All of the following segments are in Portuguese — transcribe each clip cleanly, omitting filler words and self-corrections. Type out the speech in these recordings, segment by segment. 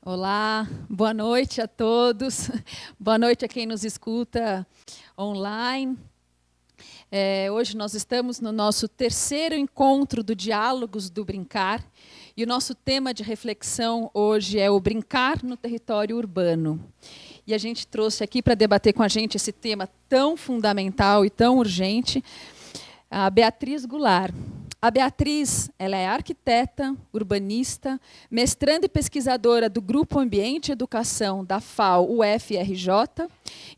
Olá, boa noite a todos. Boa noite a quem nos escuta online. Hoje nós estamos no nosso terceiro encontro do Diálogos do Brincar. E o nosso tema de reflexão hoje é o brincar no território urbano. E a gente trouxe aqui para debater com a gente esse tema tão fundamental e tão urgente, a Beatriz Goulart. A Beatriz, ela é arquiteta, urbanista, mestranda e pesquisadora do Grupo Ambiente e Educação da FAO-UFRJ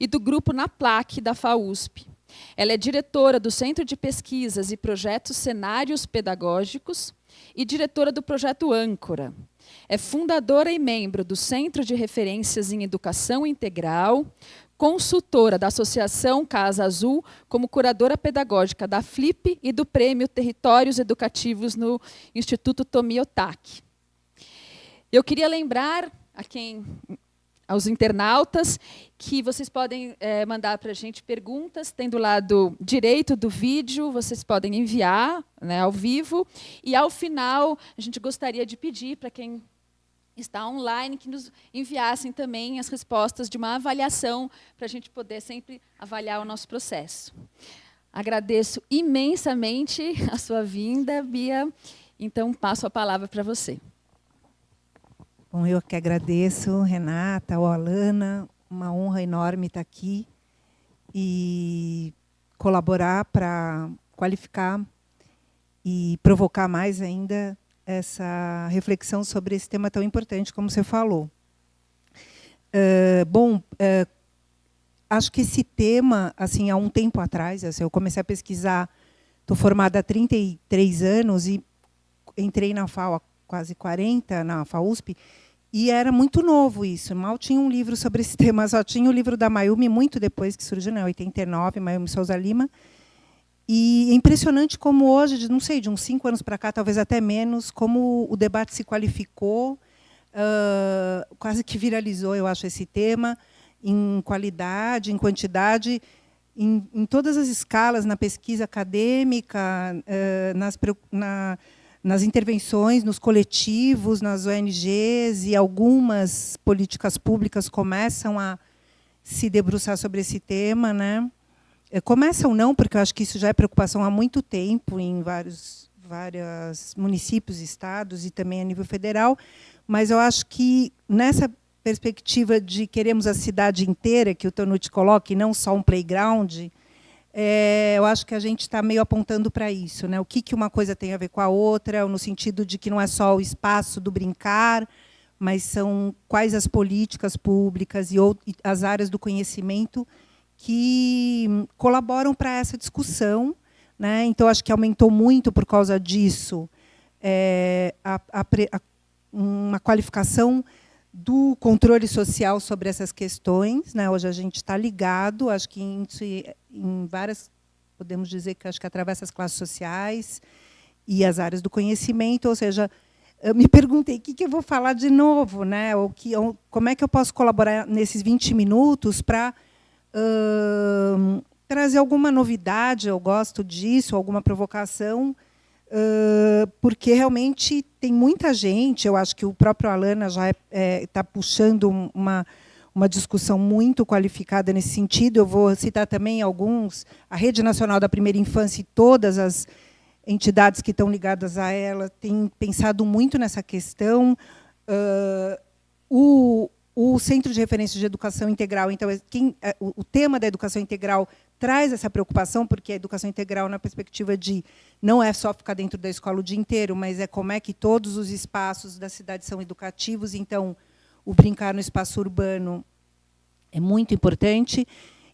e do Grupo NAPLAC da FAUSP. Ela é diretora do Centro de Pesquisas e Projetos Cenários Pedagógicos e diretora do projeto Âncora. É fundadora e membro do Centro de Referências em Educação Integral, consultora da Associação Casa Azul, como curadora pedagógica da FLIP e do Prêmio Territórios Educativos no Instituto Tomi Otaki. Eu queria lembrar aos internautas que vocês podem mandar para a gente perguntas, tem do lado direito do vídeo, vocês podem enviar, né, ao vivo, e ao final a gente gostaria de pedir para quem está online, que nos enviassem também as respostas de uma avaliação, para a gente poder sempre avaliar o nosso processo. Agradeço imensamente a sua vinda, Bia, então passo a palavra para você. Bom, eu que agradeço, Renata, Alana, uma honra enorme estar aqui e colaborar para qualificar e provocar mais ainda essa reflexão sobre esse tema tão importante, como você falou. Acho que esse tema, assim, há um tempo atrás, eu comecei a pesquisar, estou formada há 33 anos e entrei na FAO há quase 40, na FAUSP, e era muito novo isso, mal tinha um livro sobre esse tema, só tinha o livro da Mayumi, muito depois que surgiu, em 89, Mayumi Souza Lima. E é impressionante como hoje, não sei, de uns 5 anos para cá, talvez até menos, como o debate se qualificou, quase que viralizou, eu acho, esse tema, em qualidade, em quantidade, em todas as escalas, na pesquisa acadêmica, nas intervenções, nos coletivos, nas ONGs, e algumas políticas públicas começam a se debruçar sobre esse tema, né? Começam não, porque eu acho que isso já é preocupação há muito tempo em vários municípios, estados e também a nível federal, mas eu acho que nessa perspectiva de queremos a cidade inteira, que o Tonucci coloca, e não só um playground, eu acho que a gente está meio apontando para isso, né? O que uma coisa tem a ver com a outra, no sentido de que não é só o espaço do brincar, mas são quais as políticas públicas e as áreas do conhecimento que colaboram para essa discussão, né? Então, acho que aumentou muito por causa disso uma qualificação do controle social sobre essas questões, né? Hoje a gente está ligado, acho que em várias, podemos dizer que acho que atravessa as classes sociais e as áreas do conhecimento, ou seja, eu me perguntei o que eu vou falar de novo, né? Como é que eu posso colaborar nesses 20 minutos para trazer alguma novidade, eu gosto disso, alguma provocação, porque realmente tem muita gente, eu acho que o próprio Alana já está puxando uma discussão muito qualificada nesse sentido. Eu vou citar também alguns, a Rede Nacional da Primeira Infância e todas as entidades que estão ligadas a ela têm pensado muito nessa questão. O Centro de Referência de Educação Integral, então, o tema da educação integral traz essa preocupação, porque a educação integral, na perspectiva de não é só ficar dentro da escola o dia inteiro, mas é como é que todos os espaços da cidade são educativos. Então, o brincar no espaço urbano é muito importante.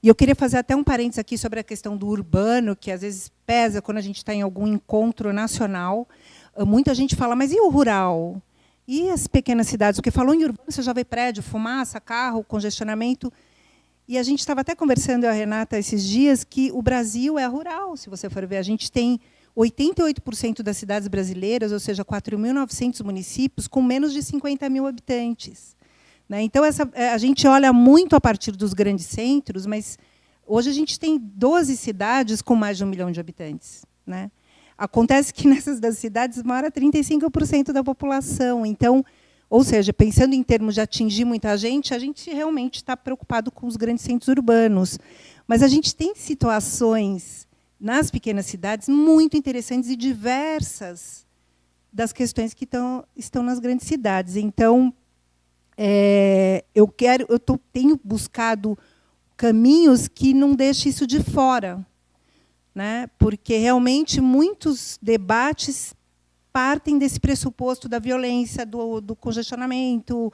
E eu queria fazer até um parênteses aqui sobre a questão do urbano, que às vezes pesa quando a gente está em algum encontro nacional. Muita gente fala, mas e o rural? E as pequenas cidades? Porque falou em urbano, você já vê prédio, fumaça, carro, congestionamento. E a gente estava até conversando, eu e a Renata, esses dias, que o Brasil é rural, se você for ver. A gente tem 88% das cidades brasileiras, ou seja, 4.900 municípios, com menos de 50 mil habitantes. Né? Então, a gente olha muito a partir dos grandes centros, mas hoje a gente tem 12 cidades com mais de 1 milhão de habitantes. Né? Acontece que nessas das cidades mora 35% da população. Então, Ou seja, pensando em termos de atingir muita gente, a gente realmente está preocupado com os grandes centros urbanos. Mas a gente tem situações nas pequenas cidades muito interessantes e diversas das questões que estão nas grandes cidades. Então, tenho buscado caminhos que não deixem isso de fora, né? Porque realmente muitos debates partem desse pressuposto da violência, do congestionamento,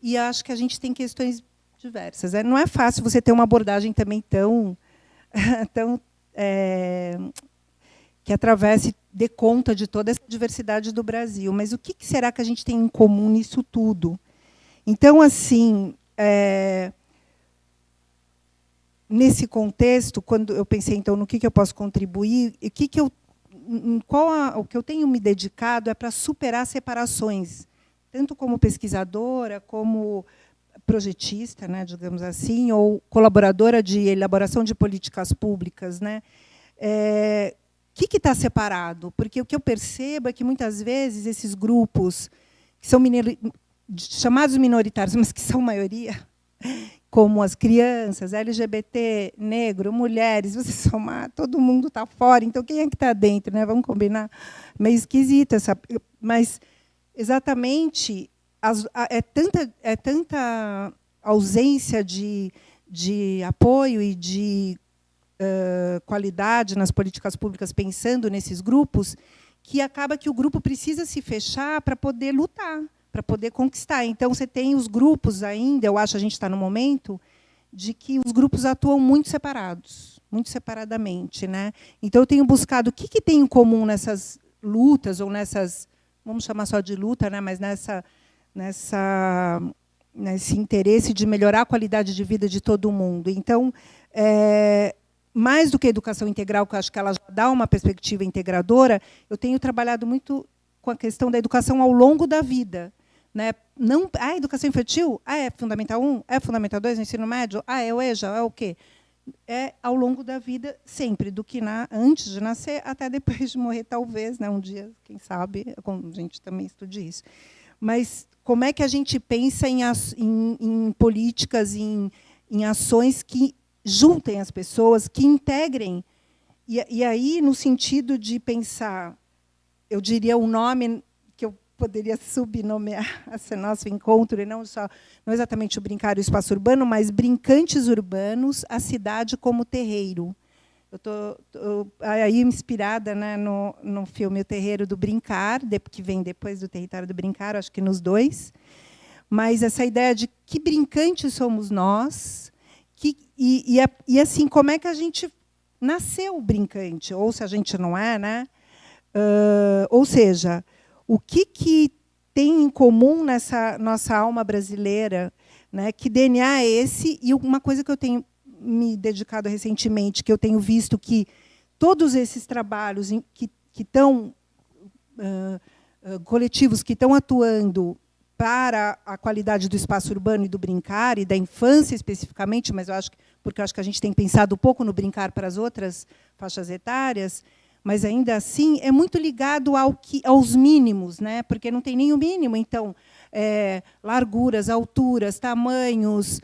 e acho que a gente tem questões diversas. Não é fácil você ter uma abordagem também tão que atravesse, dê conta de toda essa diversidade do Brasil. Mas o que será que a gente tem em comum nisso tudo? Então, assim, nesse contexto, quando eu pensei então no que eu posso contribuir, o que eu tenho me dedicado é para superar separações, tanto como pesquisadora, como projetista, né, digamos assim, ou colaboradora de elaboração de políticas públicas, né? O que está separado? Porque o que eu percebo é que, muitas vezes, esses grupos, que são chamados minoritários, mas que são maioria, como as crianças, LGBT, negro, mulheres, você somar, todo mundo está fora, então quem é que está dentro? Né? Vamos combinar? Meio esquisito essa. Mas, exatamente, é tanta ausência de apoio e de qualidade nas políticas públicas pensando nesses grupos, que acaba que o grupo precisa se fechar para poder lutar, para poder conquistar. Então, você tem os grupos ainda, eu acho que a gente está no momento de que os grupos atuam muito separados, muito separadamente, né? Então, eu tenho buscado o que tem em comum nessas lutas, ou nessas, vamos chamar só de luta, né? Mas nesse interesse de melhorar a qualidade de vida de todo mundo. Então, mais do que a educação integral, que eu acho que ela já dá uma perspectiva integradora, eu tenho trabalhado muito com a questão da educação ao longo da vida. Né? Não, educação infantil? É Fundamental 1? É Fundamental 2 no ensino médio? É o EJA? É o quê? É ao longo da vida, sempre, do que antes de nascer até depois de morrer, talvez, né? Um dia, quem sabe, a gente também estude isso. Mas como é que a gente pensa em políticas, em ações que juntem as pessoas, que integrem? E aí, no sentido de pensar, eu diria o nome que eu poderia subnomear esse nosso encontro, e não exatamente o Brincar e o Espaço Urbano, mas Brincantes Urbanos, a cidade como terreiro. Eu estou aí inspirada, né, no filme O Terreiro do Brincar, que vem depois do Território do Brincar, acho que nos dois. Mas essa ideia de que brincantes somos nós, e assim, como é que a gente nasceu brincante, ou se a gente não é, né? Ou seja, o que tem em comum nessa nossa alma brasileira, né? Que DNA é esse? E uma coisa que eu tenho me dedicado recentemente, que eu tenho visto que todos esses trabalhos que estão coletivos que estão atuando para a qualidade do espaço urbano e do brincar, e da infância especificamente, mas porque eu acho que a gente tem pensado um pouco no brincar para as outras faixas etárias, mas, ainda assim, é muito ligado aos mínimos, né? Porque não tem nenhum mínimo. Então, larguras, alturas, tamanhos,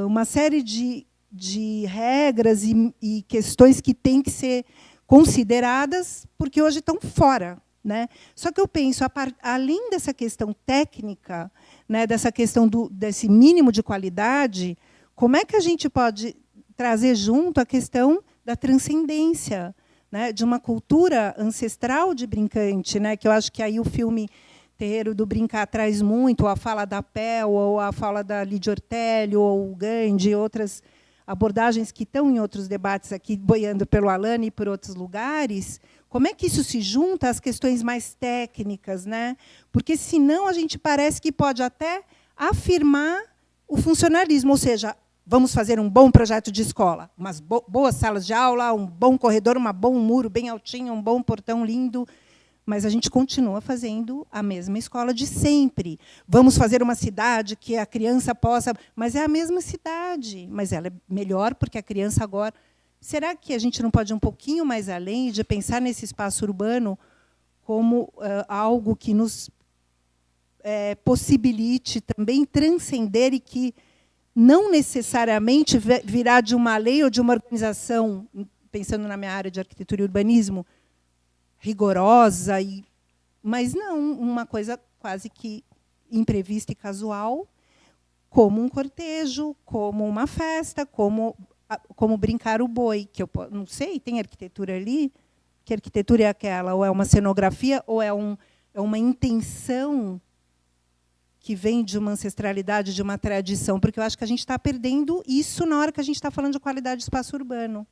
uma série de regras e questões que têm que ser consideradas, porque hoje estão fora. Né? Só que eu penso, além dessa questão técnica, né, dessa questão desse mínimo de qualidade, como é que a gente pode trazer junto a questão da transcendência, né, de uma cultura ancestral de brincante, né, que eu acho que aí o filme Terreiro do Brincar traz muito, a fala da Pel, ou a fala da Lídia Ortélio, ou o Gandhi, outras abordagens que estão em outros debates aqui, boiando pelo Alane e por outros lugares. Como é que isso se junta às questões mais técnicas, né? Porque, senão, a gente parece que pode até afirmar o funcionalismo, ou seja, vamos fazer um bom projeto de escola, umas boas salas de aula, um bom corredor, um bom muro bem altinho, um bom portão lindo, mas a gente continua fazendo a mesma escola de sempre. Vamos fazer uma cidade que a criança possa... Mas é a mesma cidade, mas ela é melhor porque a criança agora... Será que a gente não pode ir um pouquinho mais além de pensar nesse espaço urbano como algo que nos possibilite também transcender e que não necessariamente virá de uma lei ou de uma organização, pensando na minha área de arquitetura e urbanismo, rigorosa, mas não, uma coisa quase que imprevista e casual, como um cortejo, como uma festa, como brincar o boi, que eu não sei, tem arquitetura ali? Que arquitetura é aquela? Ou é uma cenografia, ou é uma intenção que vem de uma ancestralidade, de uma tradição? Porque eu acho que a gente está perdendo isso na hora que a gente está falando de qualidade de espaço urbano.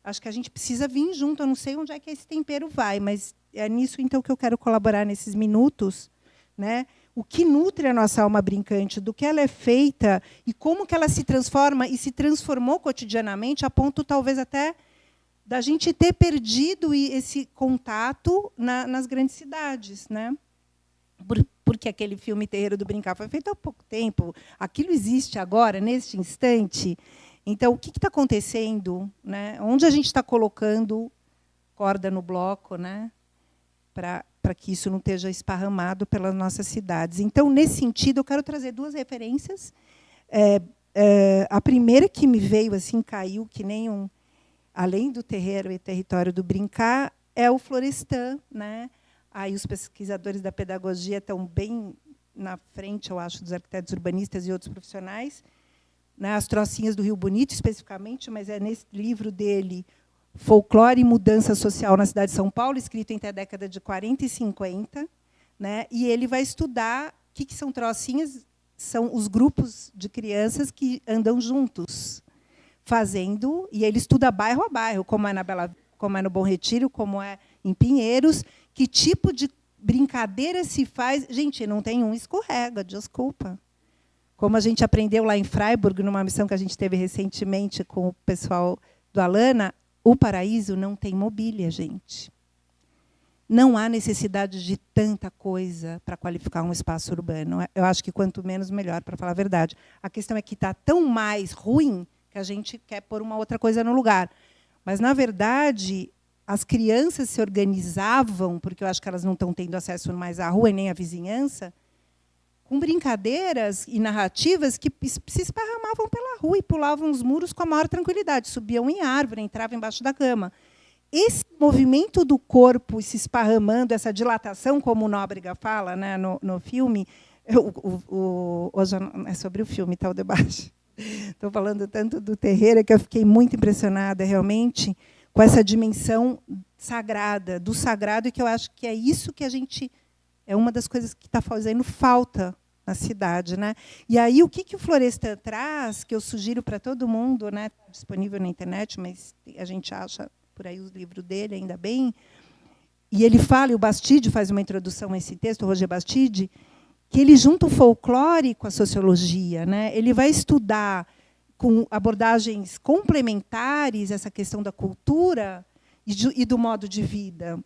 Acho que a gente precisa vir junto. Eu não sei onde é que esse tempero vai, mas é nisso então que eu quero colaborar nesses minutos, né? O que nutre a nossa alma brincante, do que ela é feita e como que ela se transforma e se transformou cotidianamente, a ponto talvez até da gente ter perdido esse contato nas grandes cidades, né? Porque aquele filme Terreiro do Brincar foi feito há pouco tempo, aquilo existe agora, neste instante. Então, o que está acontecendo, né? Onde a gente está colocando corda no bloco, né? Para que isso não esteja esparramado pelas nossas cidades. Então, nesse sentido, eu quero trazer duas referências. A primeira que me veio, assim, caiu, que nem além do terreiro e território do Brincar, é o Florestan, né? Aí os pesquisadores da pedagogia estão bem na frente, eu acho, dos arquitetos urbanistas e outros profissionais, né? As Trocinhas do Rio Bonito, especificamente, mas é nesse livro dele, Folclore e Mudança Social na Cidade de São Paulo, escrito entre a década de 40 e 50, né? E ele vai estudar o que são trocinhas, são os grupos de crianças que andam juntos, fazendo, e ele estuda bairro a bairro, como é no Bom Retiro, como é em Pinheiros, que tipo de brincadeira se faz. Gente, não tem um escorrega, desculpa. Como a gente aprendeu lá em Freiburg, numa missão que a gente teve recentemente com o pessoal do Alana, o paraíso não tem mobília, gente. Não há necessidade de tanta coisa para qualificar um espaço urbano. Eu acho que quanto menos, melhor, para falar a verdade. A questão é que está tão mais ruim que a gente quer pôr uma outra coisa no lugar. Mas, na verdade, as crianças se organizavam, porque eu acho que elas não estão tendo acesso mais à rua e nem à vizinhança, com brincadeiras e narrativas que se esparramavam pela rua e pulavam os muros com a maior tranquilidade, subiam em árvore, entravam embaixo da cama. Esse movimento do corpo se esparramando, essa dilatação, como o Nóbrega fala, né, no filme, hoje é sobre o filme, tá, o debate. Estou falando tanto do terreiro que eu fiquei muito impressionada, realmente, com essa dimensão sagrada, do sagrado, e que eu acho que é isso que a gente... É uma das coisas que está fazendo falta na cidade, né? E aí, o que o Florestan traz, que eu sugiro para todo mundo, né? Está disponível na internet, mas a gente acha por aí os livros dele, ainda bem. E ele fala, e o Bastide faz uma introdução a esse texto, o Roger Bastide, que ele junta o folclore com a sociologia, né? Ele vai estudar com abordagens complementares essa questão da cultura e do modo de vida.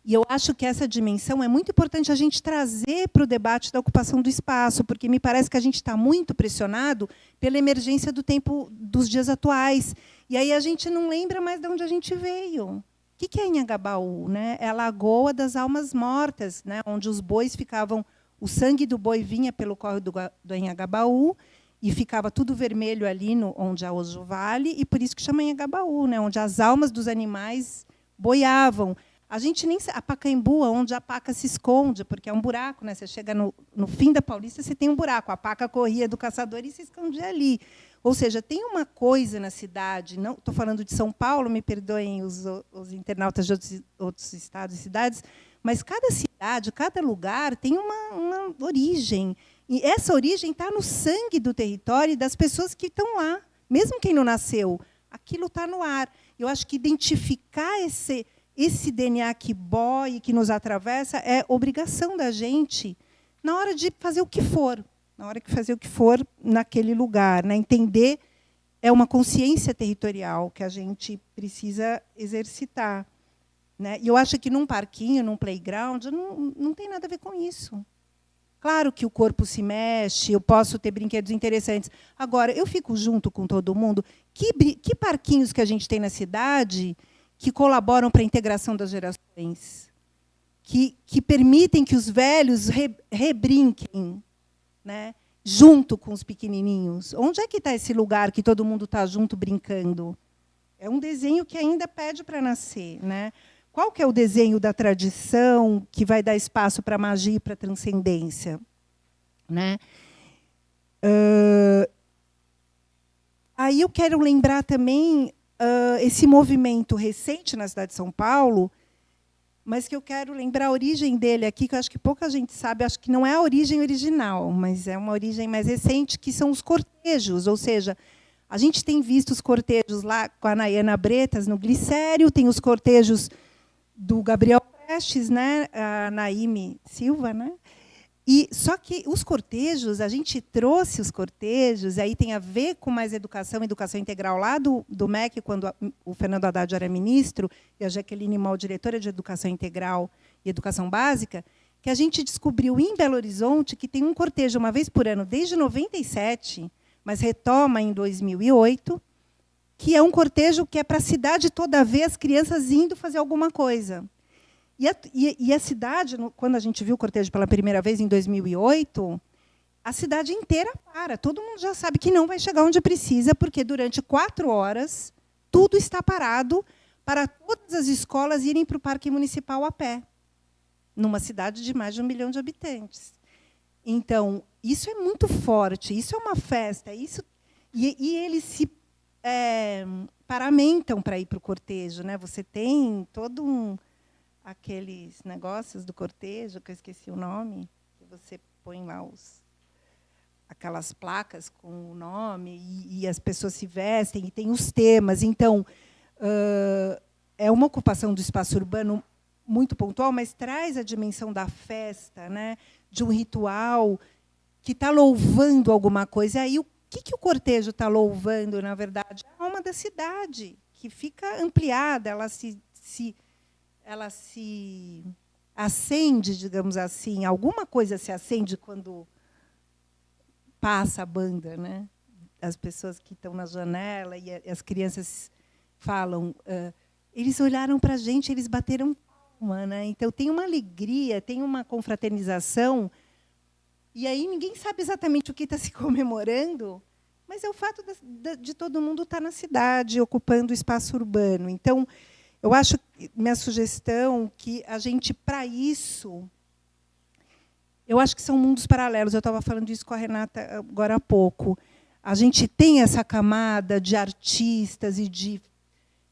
E eu acho que essa dimensão é muito importante a gente trazer para o debate da ocupação do espaço, porque me parece que a gente está muito pressionado pela emergência do tempo dos dias atuais. E aí a gente não lembra mais de onde a gente veio. O que é Anhangabaú, né? É a Lagoa das Almas Mortas, né? Onde os bois ficavam... O sangue do boi vinha pelo córrego do Anhangabaú e ficava tudo vermelho ali onde há hoje o vale, e por isso que chama Anhangabaú, né? Onde as almas dos animais boiavam. A gente nem... A Pacaembu, onde a paca se esconde, porque é um buraco, né? Você chega no fim da Paulista, você tem um buraco. A paca corria do caçador e se escondia ali. Ou seja, tem uma coisa na cidade, não estou falando de São Paulo, me perdoem os internautas de outros estados e cidades, mas cada cidade, cada lugar tem uma origem. E essa origem está no sangue do território e das pessoas que estão lá. Mesmo quem não nasceu, aquilo está no ar. Eu acho que identificar esse DNA que boia, que nos atravessa, é obrigação da gente na hora de fazer o que for. Na hora de fazer o que for naquele lugar, né? Entender é uma consciência territorial que a gente precisa exercitar, né? E eu acho que num parquinho, num playground, não tem nada a ver com isso. Claro que o corpo se mexe, eu posso ter brinquedos interessantes. Agora, eu fico junto com todo mundo. Que parquinhos que a gente tem na cidade que colaboram para a integração das gerações? que permitem que os velhos rebrinquem, né, junto com os pequenininhos. Onde é que está esse lugar que todo mundo está junto brincando? É um desenho que ainda pede para nascer, né? Qual que é o desenho da tradição que vai dar espaço para a magia e para a transcendência, né? Aí eu quero lembrar também esse movimento recente na cidade de São Paulo, mas que eu quero lembrar a origem dele aqui, que eu acho que pouca gente sabe, acho que não é a origem original, mas é uma origem mais recente, que são os cortejos, ou seja, a gente tem visto os cortejos lá com a Nayana Bretas, no Glicério, tem os cortejos do Gabriel Prestes, né, a Naime Silva, né? E só que os cortejos, a gente trouxe os cortejos, e aí tem a ver com mais educação integral lá do MEC, quando o Fernando Haddad era ministro, e a Jaqueline Moll, diretora de Educação Integral e Educação Básica, que a gente descobriu em Belo Horizonte que tem um cortejo uma vez por ano, desde 97, mas retoma em 2008, que é um cortejo que é para a cidade toda ver as crianças indo fazer alguma coisa. E a cidade, quando a gente viu o cortejo pela primeira vez, em 2008, a cidade inteira para. Todo mundo já sabe que não vai chegar onde precisa, porque durante 4 horas tudo está parado para todas as escolas irem para o Parque Municipal a pé, numa cidade de mais de 1 milhão de habitantes. Então, isso é muito forte, isso é uma festa. E eles se paramentam para ir para o cortejo, né? Você tem todo aqueles negócios do cortejo, que eu esqueci o nome, que você põe lá aquelas placas com o nome, e as pessoas se vestem, e tem os temas. Então, é uma ocupação do espaço urbano muito pontual, mas traz a dimensão da festa, né, de um ritual que está louvando alguma coisa. E aí, o que o cortejo está louvando, na verdade? É a alma da cidade, que fica ampliada, ela se acende, digamos assim, alguma coisa se acende quando passa a banda, né? As pessoas que estão na janela e as crianças falam, eles olharam para a gente, eles bateram palma, né? Então tem uma alegria, tem uma confraternização, e aí ninguém sabe exatamente o que está se comemorando, mas é o fato de todo mundo estar na cidade, ocupando o espaço urbano. Então, eu acho, minha sugestão, que a gente, para isso, eu acho que são mundos paralelos. Eu estava falando isso com a Renata agora há pouco. A gente tem essa camada de artistas e de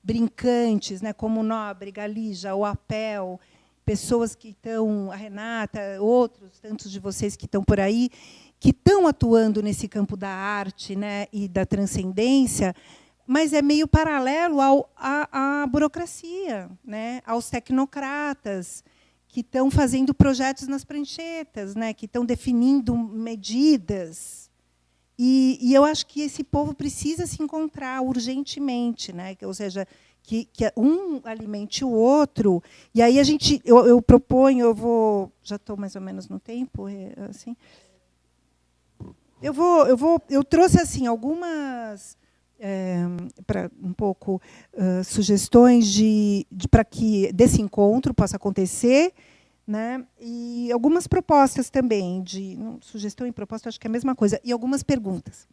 brincantes, né, como o Nóbrega, a Lígia, o Apel, pessoas que estão, a Renata, outros, tantos de vocês que estão por aí, que estão atuando nesse campo da arte, né, e da transcendência, mas é meio paralelo à burocracia, né, aos tecnocratas, que estão fazendo projetos nas pranchetas, né, que estão definindo medidas. E eu acho que esse povo precisa se encontrar urgentemente, né, ou seja, que um alimente o outro. E aí eu proponho, já estou mais ou menos no tempo, assim. Eu trouxe assim algumas para um pouco sugestões para que desse encontro possa acontecer, né? E algumas propostas também sugestão e proposta, acho que é a mesma coisa, e algumas perguntas.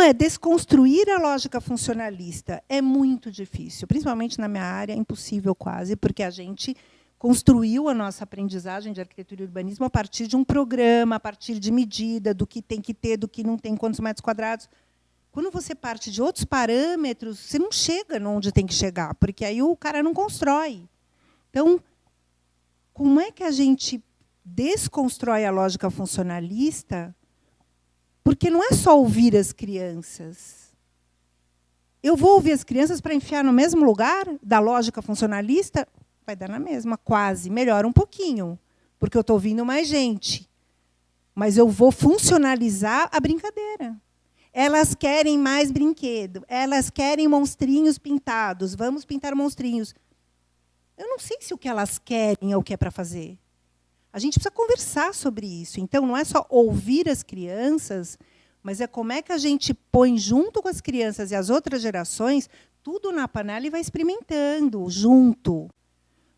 É desconstruir a lógica funcionalista. É muito difícil, principalmente na minha área, é impossível quase, porque a gente construiu a nossa aprendizagem de arquitetura e urbanismo a partir de um programa, a partir de medida, do que tem que ter, do que não tem, quantos metros quadrados. Quando você parte de outros parâmetros, você não chega onde tem que chegar, porque aí o cara não constrói. Então, como é que a gente desconstrói a lógica funcionalista? Porque não é só ouvir as crianças. Eu vou ouvir as crianças para enfiar no mesmo lugar da lógica funcionalista? Vai dar na mesma, quase. Melhora um pouquinho, porque eu estou ouvindo mais gente. Mas eu vou funcionalizar a brincadeira. Elas querem mais brinquedo, elas querem monstrinhos pintados, vamos pintar monstrinhos. Eu não sei se o que elas querem é o que é para fazer. A gente precisa conversar sobre isso. Então, não é só ouvir as crianças, mas é como é que a gente põe junto com as crianças e as outras gerações tudo na panela e vai experimentando junto.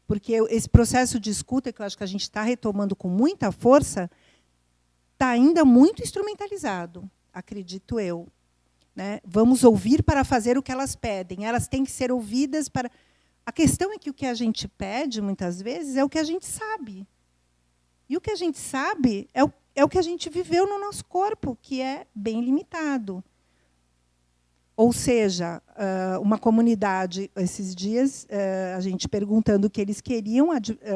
Porque esse processo de escuta, que eu acho que a gente está retomando com muita força, está ainda muito instrumentalizado, acredito eu. Né? Vamos ouvir para fazer o que elas pedem. Elas têm que ser ouvidas para... A questão é que o que a gente pede, muitas vezes, é o que a gente sabe. E o que a gente sabe é o que a gente viveu no nosso corpo, que é bem limitado. Ou seja, uma comunidade, esses dias, a gente perguntando o que eles queriam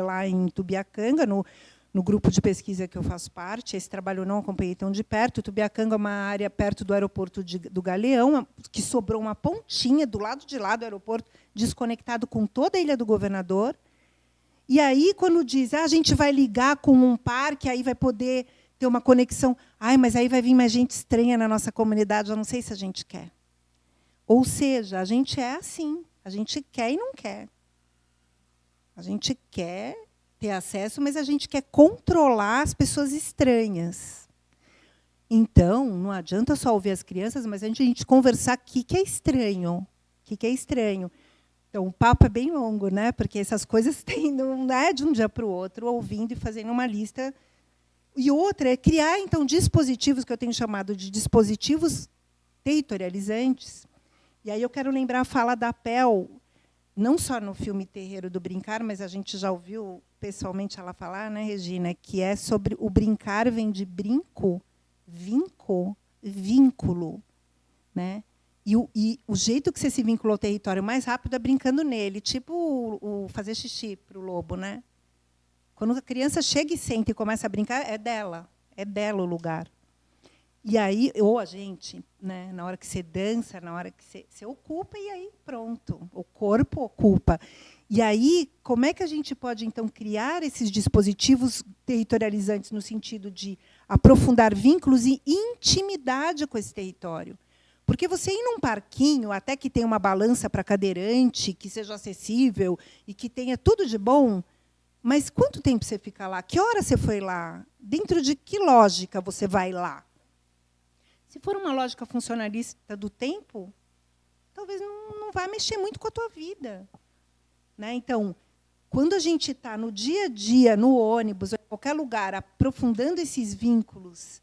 lá em Tubiacanga, no grupo de pesquisa que eu faço parte. Esse trabalho eu não acompanhei tão de perto. Tubiacanga é uma área perto do aeroporto do Galeão, que sobrou uma pontinha do lado de lá do aeroporto, desconectado com toda a Ilha do Governador. E aí, quando diz, a gente vai ligar com um parque, aí vai poder ter uma conexão. Mas aí vai vir mais gente estranha na nossa comunidade, eu não sei se a gente quer. Ou seja, a gente é assim, a gente quer e não quer. A gente quer ter acesso, mas a gente quer controlar as pessoas estranhas. Então, não adianta só ouvir as crianças, mas a gente conversar o que é estranho. O que é estranho. Então, o papo é bem longo, né? Porque essas coisas não é de um dia para o outro, ouvindo e fazendo uma lista. E outra é criar, então, dispositivos, que eu tenho chamado de dispositivos territorializantes. E aí eu quero lembrar a fala da Pel, não só no filme Terreiro do Brincar, mas a gente já ouviu pessoalmente ela falar, né, Regina, que é sobre o brincar vem de brinco, vinco, vínculo. Né? E o jeito que você se vincula ao território mais rápido é brincando nele, tipo o fazer xixi para o lobo. Né? Quando a criança chega e senta e começa a brincar, é dela o lugar. E aí, ou a gente, né, na hora que você dança, na hora que você ocupa, e aí pronto, o corpo ocupa. E aí, como é que a gente pode, então, criar esses dispositivos territorializantes no sentido de aprofundar vínculos e intimidade com esse território? Porque você ir num parquinho, até que tenha uma balança para cadeirante, que seja acessível e que tenha tudo de bom, mas quanto tempo você fica lá? Que hora você foi lá? Dentro de que lógica você vai lá? Se for uma lógica funcionalista do tempo, talvez não vá mexer muito com a tua vida. Né? Então, quando a gente está no dia a dia, no ônibus, ou em qualquer lugar, aprofundando esses vínculos,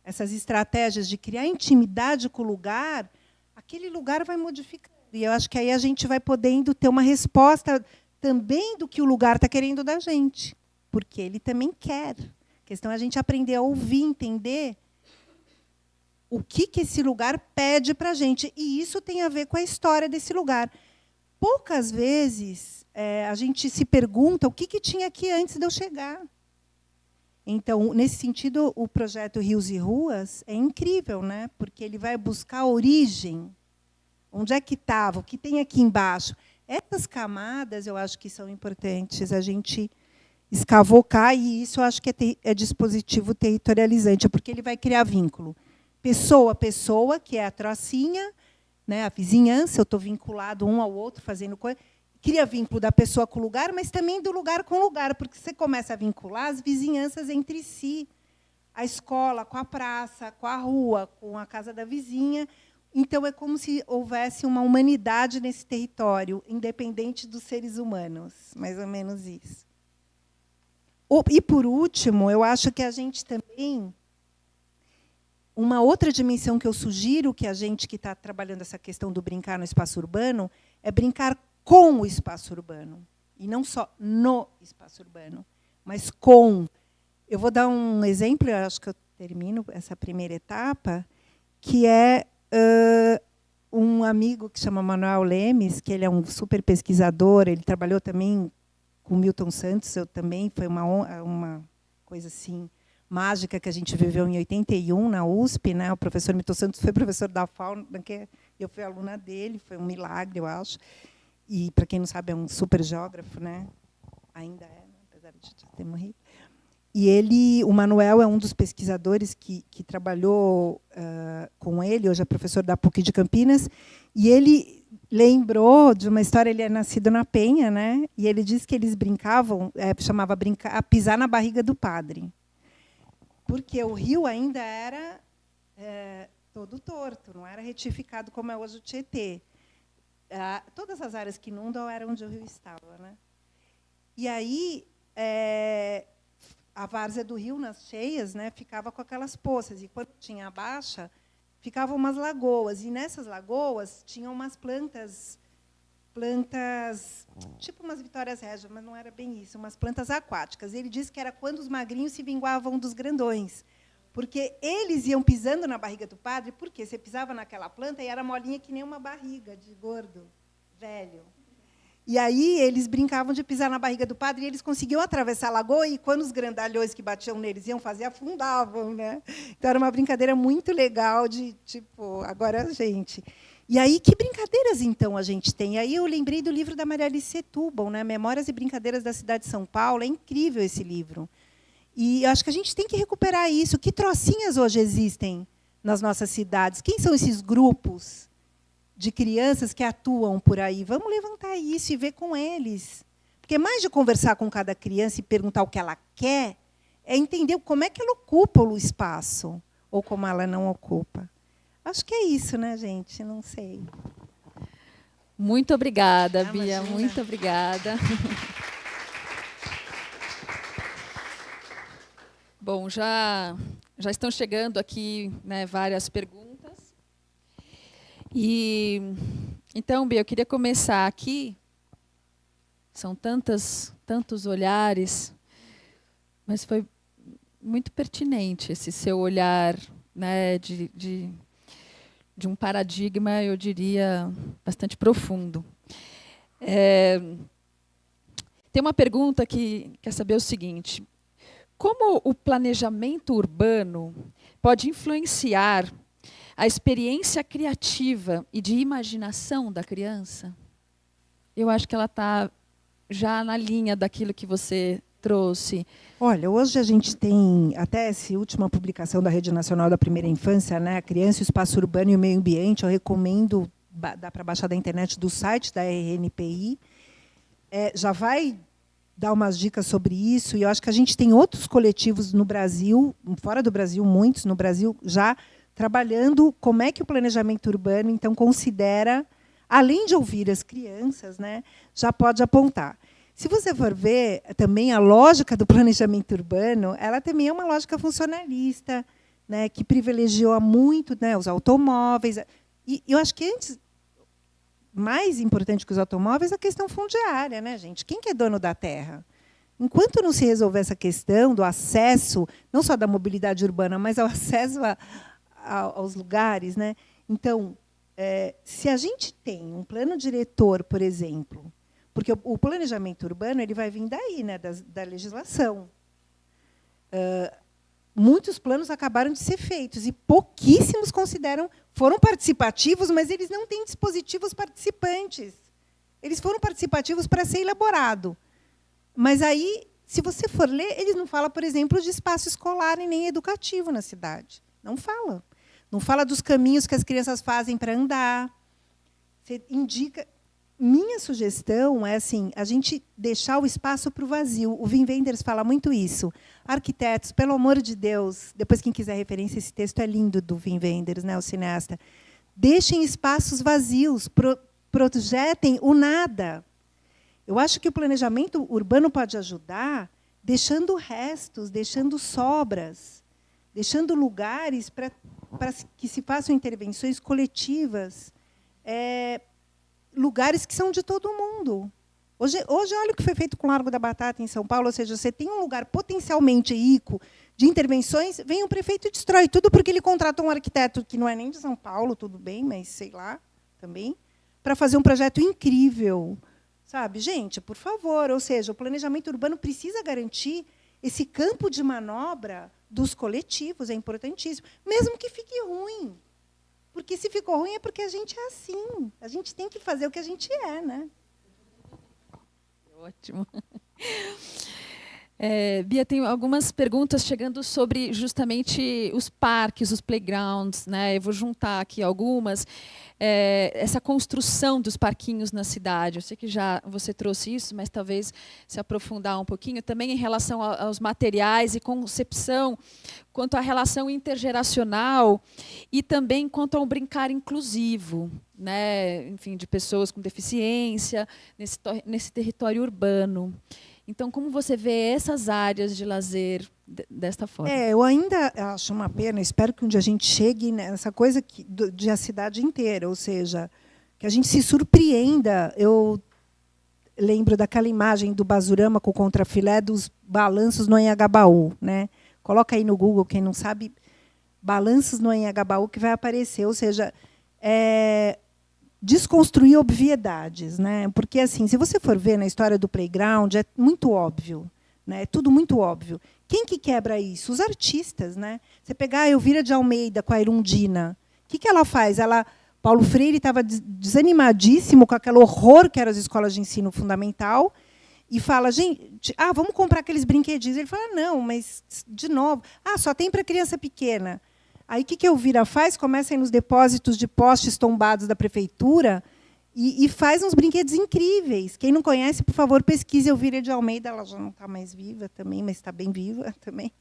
essas estratégias de criar intimidade com o lugar, aquele lugar vai modificando. E eu acho que aí a gente vai podendo ter uma resposta também do que o lugar está querendo da gente, porque ele também quer. A questão é a gente aprender a ouvir, entender o que esse lugar pede para a gente. E isso tem a ver com a história desse lugar. Poucas vezes a gente se pergunta o que tinha aqui antes de eu chegar. Então, nesse sentido, o projeto Rios e Ruas é incrível, né? Porque ele vai buscar a origem. Onde é que estava? O que tem aqui embaixo? Essas camadas, eu acho que são importantes a gente escavocar, e isso eu acho que é dispositivo territorializante, porque ele vai criar vínculo. Pessoa a pessoa, que é a trocinha, né, a vizinhança, eu estou vinculado um ao outro, fazendo coisa. Cria vínculo da pessoa com o lugar, mas também do lugar com o lugar, porque você começa a vincular as vizinhanças entre si. A escola com a praça, com a rua, com a casa da vizinha. Então, é como se houvesse uma humanidade nesse território, independente dos seres humanos. Mais ou menos isso. E, por último, eu acho que a gente também... Uma outra dimensão que eu sugiro que a gente que está trabalhando essa questão do brincar no espaço urbano é brincar com o espaço urbano. E não só no espaço urbano, mas com. Eu vou dar um exemplo, eu acho que eu termino essa primeira etapa, que é um amigo que chama Manuel Lemes, que ele é um super pesquisador, ele trabalhou também com Milton Santos, eu também, foi uma coisa assim... mágica que a gente viveu em 81 na USP, né? O professor Milton Santos foi professor da FAO, eu fui aluna dele, foi um milagre, eu acho. E, para quem não sabe, é um super geógrafo, né? Ainda é, né? Apesar de já ter morrido. E o Manuel é um dos pesquisadores que trabalhou com ele, hoje é professor da PUC de Campinas, e ele lembrou de uma história, ele é nascido na Penha, né? E ele disse que eles brincavam, chamava pisar na barriga do padre. Porque o rio ainda era todo torto, não era retificado como é hoje o Tietê. Todas as áreas que inundam eram onde o rio estava. Né? E aí, a várzea do rio, nas cheias, né, ficava com aquelas poças. E, quando tinha a baixa, ficavam umas lagoas. E, nessas lagoas, tinham umas plantas, tipo umas vitórias régias, mas não era bem isso, umas plantas aquáticas. Ele disse que era quando os magrinhos se vingavam dos grandões. Porque eles iam pisando na barriga do padre, porque você pisava naquela planta e era molinha que nem uma barriga de gordo, velho. E aí eles brincavam de pisar na barriga do padre e eles conseguiam atravessar a lagoa e, quando os grandalhões que batiam neles iam fazer, afundavam, né? Então, era uma brincadeira muito legal de, tipo, agora a gente. E aí, que brincadeiras, então, a gente tem? E aí eu lembrei do livro da Maria Alice Setúbal, né? Memórias e Brincadeiras da Cidade de São Paulo. É incrível esse livro. E eu acho que a gente tem que recuperar isso. Que trocinhas hoje existem nas nossas cidades? Quem são esses grupos de crianças que atuam por aí? Vamos levantar isso e ver com eles. Porque, mais de conversar com cada criança e perguntar o que ela quer, é entender como é que ela ocupa o espaço, ou como ela não ocupa. Acho que é isso, né, gente? Não sei. Muito obrigada, Bia. Imagina. Muito obrigada. Bom, já estão chegando aqui, né, várias perguntas. E então, Bia, eu queria começar aqui. São tantos olhares, mas foi muito pertinente esse seu olhar, né, de um paradigma, eu diria, bastante profundo. Tem uma pergunta que quer saber o seguinte: como o planejamento urbano pode influenciar a experiência criativa e de imaginação da criança? Eu acho que ela está já na linha daquilo que você trouxe. Olha, hoje a gente tem, até essa última publicação da Rede Nacional da Primeira Infância, né, a Criança, o Espaço Urbano e o Meio Ambiente, eu recomendo, dá para baixar da internet, do site da RNPI, já vai dar umas dicas sobre isso, e eu acho que a gente tem outros coletivos no Brasil, fora do Brasil, muitos no Brasil, já trabalhando como é que o planejamento urbano, então, considera, além de ouvir as crianças, né, já pode apontar. Se você for ver, também a lógica do planejamento urbano, ela também é uma lógica funcionalista, né, que privilegiou muito, né, os automóveis. E eu acho que antes, mais importante que os automóveis, a questão fundiária, né, gente? Quem que é dono da terra? Enquanto não se resolver essa questão do acesso, não só da mobilidade urbana, mas ao acesso aos lugares, né? Então, se a gente tem um plano diretor, por exemplo, porque o planejamento urbano ele vai vir daí, né, da legislação. Muitos planos acabaram de ser feitos e pouquíssimos foram participativos, mas eles não têm dispositivos participantes. Eles foram participativos para ser elaborado. Mas aí, se você for ler, eles não falam, por exemplo, de espaço escolar e nem educativo na cidade. Não fala. Não fala dos caminhos que as crianças fazem para andar. Você indica. Minha sugestão é assim, a gente deixar o espaço para o vazio. O Wim Wenders fala muito isso. Arquitetos, pelo amor de Deus, depois quem quiser referência, esse texto é lindo do Wim Wenders, né, o cineasta. Deixem espaços vazios, projetem o nada. Eu acho que o planejamento urbano pode ajudar deixando restos, deixando sobras, deixando lugares para que se façam intervenções coletivas, lugares que são de todo mundo. Hoje, olha o que foi feito com o Largo da Batata, em São Paulo, ou seja, você tem um lugar potencialmente rico de intervenções, vem o prefeito e destrói tudo porque ele contratou um arquiteto que não é nem de São Paulo, tudo bem, mas sei lá, também, para fazer um projeto incrível. Sabe, gente, por favor, ou seja, o planejamento urbano precisa garantir esse campo de manobra dos coletivos, é importantíssimo, mesmo que fique ruim. Porque se ficou ruim é porque a gente é assim. A gente tem que fazer o que a gente é, né? Ótimo. Bia, tem algumas perguntas chegando sobre justamente os parques, os playgrounds, né? Eu vou juntar aqui algumas. Essa construção dos parquinhos na cidade. Eu sei que já você trouxe isso, mas talvez se aprofundar um pouquinho. Também em relação aos materiais e concepção, quanto à relação intergeracional e também quanto ao brincar inclusivo, né? Enfim, de pessoas com deficiência nesse território urbano. Então, como você vê essas áreas de lazer desta forma? Eu ainda acho uma pena, espero que um dia a gente chegue nessa coisa de a cidade inteira, ou seja, que a gente se surpreenda. Eu lembro daquela imagem do Basurama com o contrafilé dos balanços no Anhangabaú, né? Coloca aí no Google, quem não sabe, balanços no Anhangabaú, que vai aparecer. Ou seja, desconstruir obviedades, né? Porque assim, se você for ver na história do playground, é muito óbvio, né? É tudo muito óbvio. Quem que quebra isso? Os artistas, né? Você pegar a Elvira de Almeida com a Irundina, o que ela faz? Paulo Freire estava desanimadíssimo com aquele horror que eram as escolas de ensino fundamental e fala, gente, vamos comprar aqueles brinquedinhos. Ele fala, não, mas de novo, só tem para criança pequena. Aí o que a Elvira faz? Começa a ir nos depósitos de postes tombados da prefeitura e faz uns brinquedos incríveis. Quem não conhece, por favor, pesquise Elvira de Almeida. Ela já não está mais viva também, mas está bem viva também.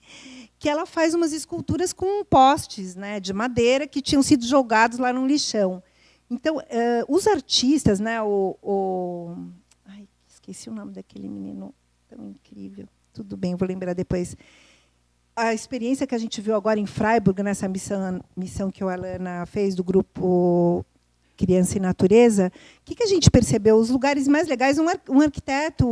Que ela faz umas esculturas com postes, né, de madeira que tinham sido jogados lá no lixão. Então, os artistas, né, esqueci o nome daquele menino tão incrível. Tudo bem, vou lembrar depois. A experiência que a gente viu agora em Freiburg, nessa missão que a Alana fez do grupo Criança e Natureza, o que a gente percebeu? Os lugares mais legais, um arquiteto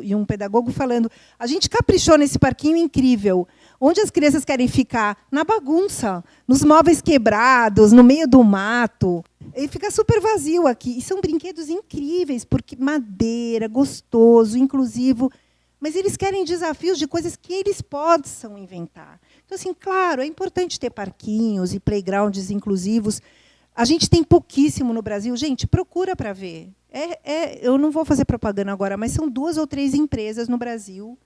e um pedagogo falando, a gente caprichou nesse parquinho incrível. Onde as crianças querem ficar? Na bagunça, nos móveis quebrados, no meio do mato. Ele fica super vazio aqui. E são brinquedos incríveis, porque madeira, gostoso, inclusivo. Mas eles querem desafios de coisas que eles possam inventar. Então, assim, claro, é importante ter parquinhos e playgrounds inclusivos. A gente tem pouquíssimo no Brasil. Gente, procura para ver. Eu não vou fazer propaganda agora, mas são 2 ou 3 empresas no Brasil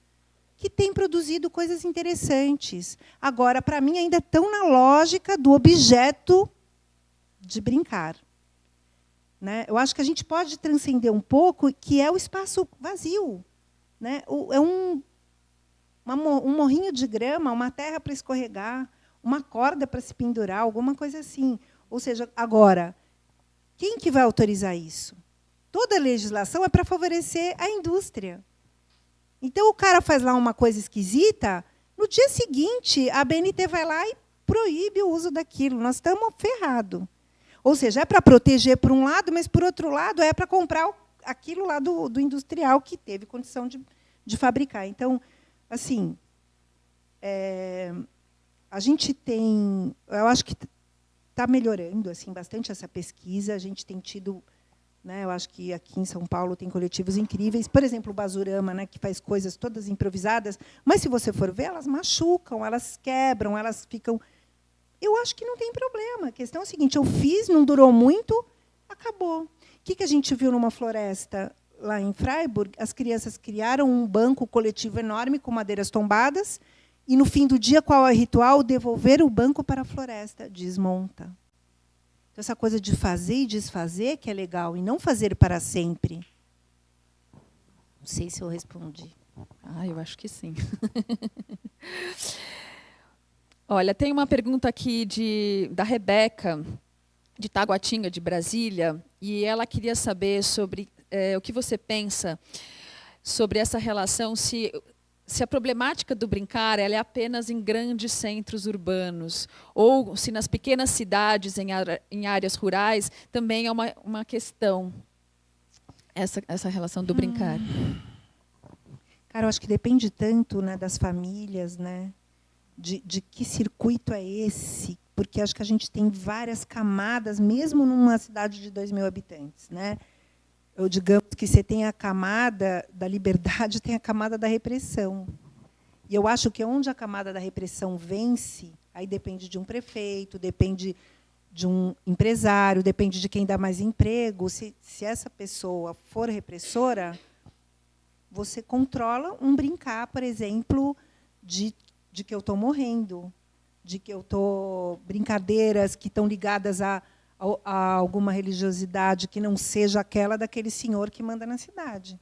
que têm produzido coisas interessantes. Agora, para mim, ainda estão na lógica do objeto de brincar. Né? Eu acho que a gente pode transcender um pouco, que é o espaço vazio. Né? É um morrinho de grama, uma terra para escorregar, uma corda para se pendurar, alguma coisa assim. Ou seja, agora, quem que vai autorizar isso? Toda a legislação é para favorecer a indústria. Então, o cara faz lá uma coisa esquisita, no dia seguinte, a ABNT vai lá e proíbe o uso daquilo. Nós estamos ferrados. Ou seja, é para proteger por um lado, mas, por outro lado, é para comprar aquilo lá do industrial que teve condição de fabricar. Então, assim, a gente tem... Eu acho que está melhorando assim, bastante essa pesquisa. A gente tem tido... Né, eu acho que aqui em São Paulo tem coletivos incríveis. Por exemplo, o Basurama, né, que faz coisas todas improvisadas, mas, se você for ver, elas machucam, elas quebram, elas ficam... Eu acho que não tem problema. A questão é a seguinte, eu fiz, não durou muito, acabou. O que a gente viu numa floresta lá em Freiburg? As crianças criaram um banco coletivo enorme com madeiras tombadas e, no fim do dia, qual é o ritual? Devolver o banco para a floresta. Desmonta. Então, essa coisa de fazer e desfazer que é legal, e não fazer para sempre. Não sei se eu respondi. Eu acho que sim. Olha, tem uma pergunta aqui da Rebeca, de Taguatinga, de Brasília, e ela queria saber sobre o que você pensa sobre essa relação, se a problemática do brincar ela é apenas em grandes centros urbanos, ou se nas pequenas cidades, em áreas rurais, também é uma questão, essa relação do brincar. Cara, eu acho que depende tanto, né, das famílias, né, de que circuito é esse, porque acho que a gente tem várias camadas, mesmo numa cidade de 2.000 habitantes. Né? Eu, digamos que você tem a camada da liberdade, tem a camada da repressão. E eu acho que onde a camada da repressão vence, aí depende de um prefeito, depende de um empresário, depende de quem dá mais emprego. Se essa pessoa for repressora, você controla um brincar, por exemplo, de que eu estou morrendo, de que eu estou... brincadeiras que estão ligadas a alguma religiosidade que não seja aquela daquele senhor que manda na cidade.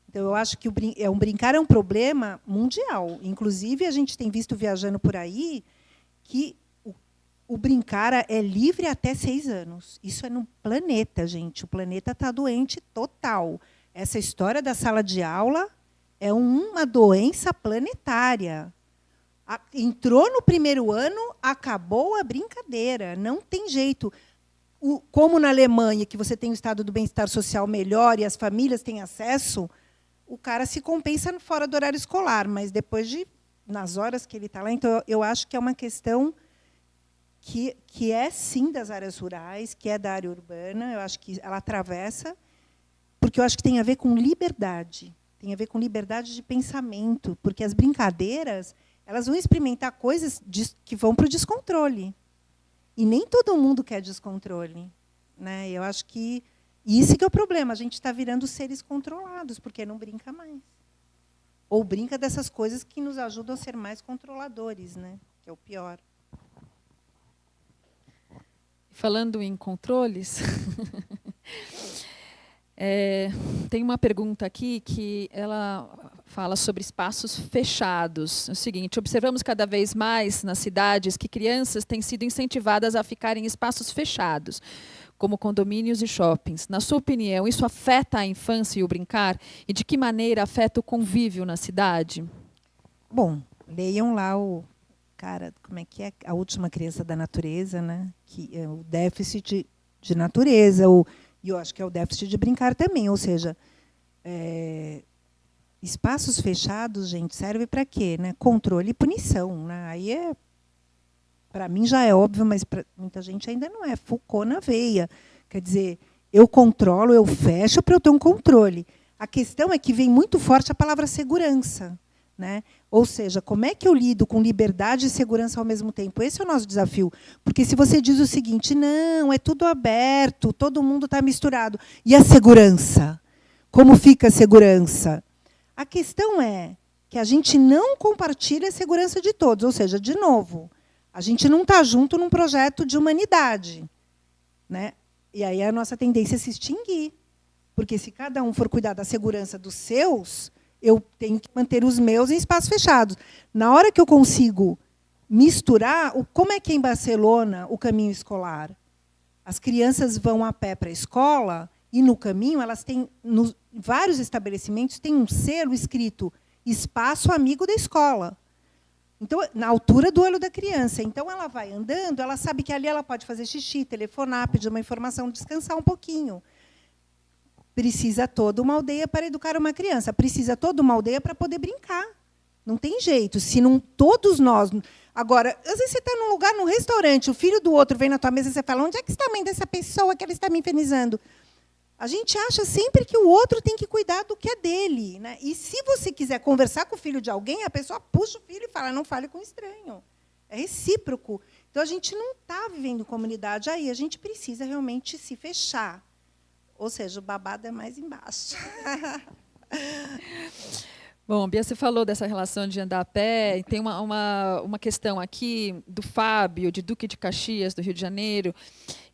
Então, eu acho que o brincar é um problema mundial. Inclusive, a gente tem visto, viajando por aí, que o brincar é livre até 6 anos. Isso é no planeta, gente. O planeta está doente total. Essa história da sala de aula é uma doença planetária. Entrou no primeiro ano, acabou a brincadeira. Não tem jeito. Como na Alemanha, que você tem o estado do bem-estar social melhor e as famílias têm acesso, o cara se compensa fora do horário escolar, mas depois nas horas que ele está lá. Então, eu acho que é uma questão que é, sim, das áreas rurais, que é da área urbana. Eu acho que ela atravessa, porque eu acho que tem a ver com liberdade. Tem a ver com liberdade de pensamento, porque as brincadeiras elas vão experimentar coisas que vão para o descontrole. E nem todo mundo quer descontrole, né? Eu acho que isso que é o problema. A gente está virando seres controlados, porque não brinca mais. Ou brinca dessas coisas que nos ajudam a ser mais controladores, né? Que é o pior. Falando em controles, tem uma pergunta aqui que ela fala sobre espaços fechados. É o seguinte: observamos cada vez mais nas cidades que crianças têm sido incentivadas a ficar em espaços fechados, como condomínios e shoppings. Na sua opinião, isso afeta a infância e o brincar? E de que maneira afeta o convívio na cidade? Bom, leiam lá como é que é? A Última Criança da Natureza, né? Que é o déficit de natureza, e eu acho que é o déficit de brincar também. Ou seja, espaços fechados, gente, serve para quê? Né? Controle e punição. Né? Aí para mim já é óbvio, mas para muita gente ainda não é. Foucault na veia. Quer dizer, eu controlo, eu fecho para eu ter um controle. A questão é que vem muito forte a palavra segurança. Né? Ou seja, como é que eu lido com liberdade e segurança ao mesmo tempo? Esse é o nosso desafio. Porque se você diz o seguinte, não, é tudo aberto, todo mundo está misturado. E a segurança? Como fica a segurança? A questão é que a gente não compartilha a segurança de todos. Ou seja, de novo, a gente não está junto num projeto de humanidade. Né? E aí a nossa tendência é se extinguir. Porque se cada um for cuidar da segurança dos seus, eu tenho que manter os meus em espaços fechados. Na hora que eu consigo misturar, como é que é em Barcelona o caminho escolar? As crianças vão a pé para a escola e, no caminho, elas têm, vários estabelecimentos, tem um selo escrito espaço amigo da escola. Então, na altura do olho da criança. Então, ela vai andando, ela sabe que ali ela pode fazer xixi, telefonar, pedir uma informação, descansar um pouquinho. Precisa toda uma aldeia para educar uma criança. Precisa toda uma aldeia para poder brincar. Não tem jeito. Se não todos nós... Agora, às vezes você está num lugar, num restaurante, o filho do outro vem na tua mesa e você fala, onde é que está a mãe dessa pessoa que ela está me infernizando? A gente acha sempre que o outro tem que cuidar do que é dele. Né? E se você quiser conversar com o filho de alguém, a pessoa puxa o filho e fala, não fale com estranho. É recíproco. Então, a gente não está vivendo comunidade aí. A gente precisa realmente se fechar. Ou seja, o babado é mais embaixo. Bom, Bia, você falou dessa relação de andar a pé. E tem uma questão aqui do Fábio, de Duque de Caxias, do Rio de Janeiro.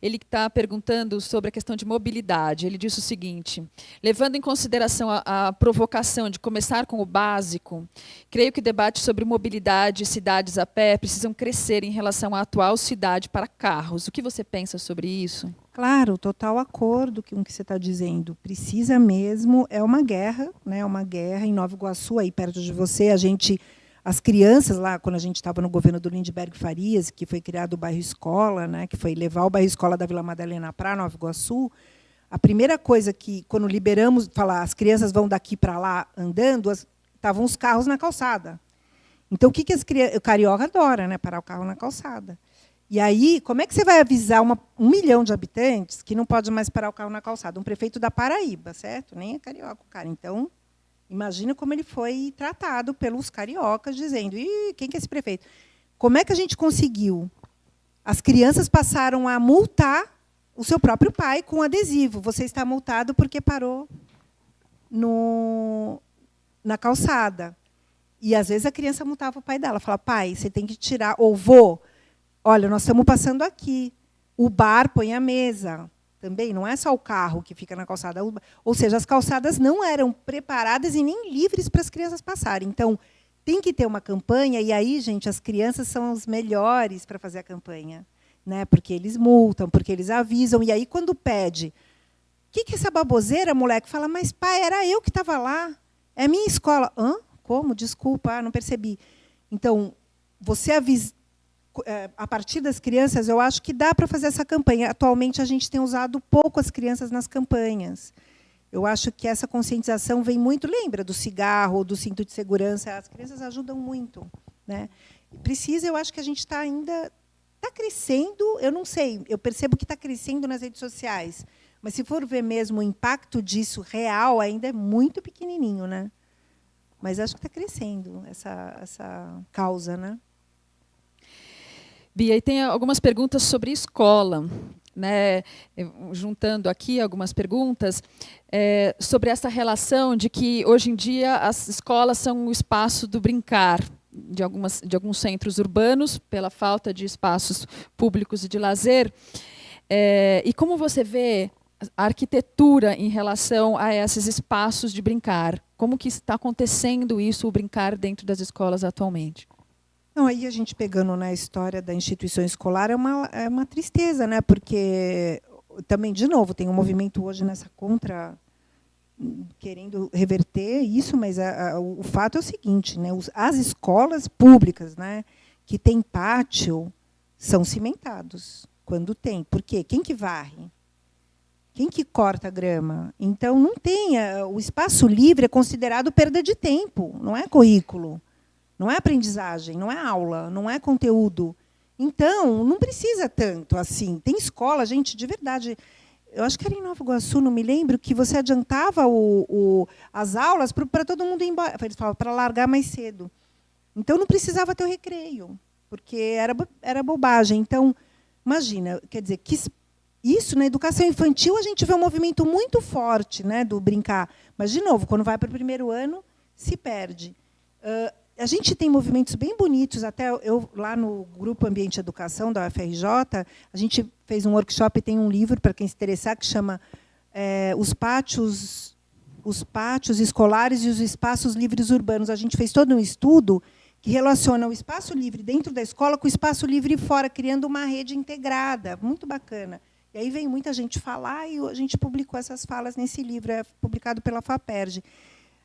Ele está perguntando sobre a questão de mobilidade. Ele disse o seguinte: levando em consideração a provocação de começar com o básico, creio que debates sobre mobilidade e cidades a pé precisam crescer em relação à atual cidade para carros. O que você pensa sobre isso? Claro, total acordo com o que você está dizendo. Precisa mesmo, é uma guerra, né? Uma guerra em Nova Iguaçu, aí perto de você. As crianças lá, quando a gente estava no governo do Lindbergh Farias, que foi criado o bairro Escola, né? Que foi levar o bairro Escola da Vila Madalena para Nova Iguaçu, a primeira coisa que, quando liberamos, falar as crianças vão daqui para lá andando, estavam os carros na calçada. Então, o que as crianças... O carioca adora, né? Parar o carro na calçada. E aí, como é que você vai avisar 1 milhão de habitantes que não pode mais parar o carro na calçada? Um prefeito da Paraíba, certo? Nem é carioca o cara. Então, imagina como ele foi tratado pelos cariocas, dizendo, quem que é esse prefeito? Como é que a gente conseguiu? As crianças passaram a multar o seu próprio pai com adesivo. Você está multado porque parou na calçada. E, às vezes, a criança multava o pai dela. Falava, pai, você tem que tirar... Ou vô, olha, nós estamos passando aqui. O bar põe a mesa. Também não é só o carro que fica na calçada. Ou seja, as calçadas não eram preparadas e nem livres para as crianças passarem. Então, tem que ter uma campanha. E aí, gente, as crianças são os melhores para fazer a campanha. Né? Porque eles multam, porque eles avisam. E aí, quando pede, o que é essa baboseira, moleque? Fala, mas pai, era eu que estava lá. É minha escola. Hã? Como? Desculpa, não percebi. Então, você avisa, a partir das crianças, eu acho que dá para fazer essa campanha. Atualmente, a gente tem usado pouco as crianças nas campanhas. Eu acho que essa conscientização vem muito, lembra do cigarro, do cinto de segurança, as crianças ajudam muito, né? Precisa, eu acho que a gente ainda está crescendo, eu não sei, eu percebo que está crescendo nas redes sociais, mas se for ver mesmo o impacto disso real, ainda é muito pequenininho, né? Mas acho que está crescendo essa causa, né? Bia, e tem algumas perguntas sobre escola, né? Juntando aqui algumas perguntas sobre essa relação de que, hoje em dia, as escolas são o espaço do brincar de alguns centros urbanos, pela falta de espaços públicos e de lazer. E como você vê a arquitetura em relação a esses espaços de brincar? Como que está acontecendo isso, o brincar dentro das escolas atualmente? Não, aí a gente pegando na história da instituição escolar é uma tristeza, né? Porque também, de novo, tem um movimento hoje nessa contra, querendo reverter isso, mas o fato é o seguinte, né? As escolas públicas, né, que têm pátio são cimentados quando tem. Por quê? Quem que varre? Quem que corta a grama? Então, não tem. O espaço livre é considerado perda de tempo, não é currículo. Não é aprendizagem, não é aula, não é conteúdo. Então, não precisa tanto assim. Tem escola, gente, de verdade. Eu acho que era em Nova Iguaçu, não me lembro, que você adiantava as aulas para todo mundo ir embora. Eles falavam para largar mais cedo. Então, não precisava ter o recreio, porque era bobagem. Então, imagina, quer dizer, que isso na educação infantil a gente vê um movimento muito forte, né, do brincar. Mas, de novo, quando vai para o primeiro ano, se perde. A gente tem movimentos bem bonitos, até eu lá no Grupo Ambiente e Educação da UFRJ, a gente fez um workshop e tem um livro para quem se interessar que chama Os Pátios Escolares e os Espaços Livres Urbanos. A gente fez todo um estudo que relaciona o espaço livre dentro da escola com o espaço livre fora, criando uma rede integrada, muito bacana. E aí vem muita gente falar e a gente publicou essas falas nesse livro, é publicado pela FAPERJ.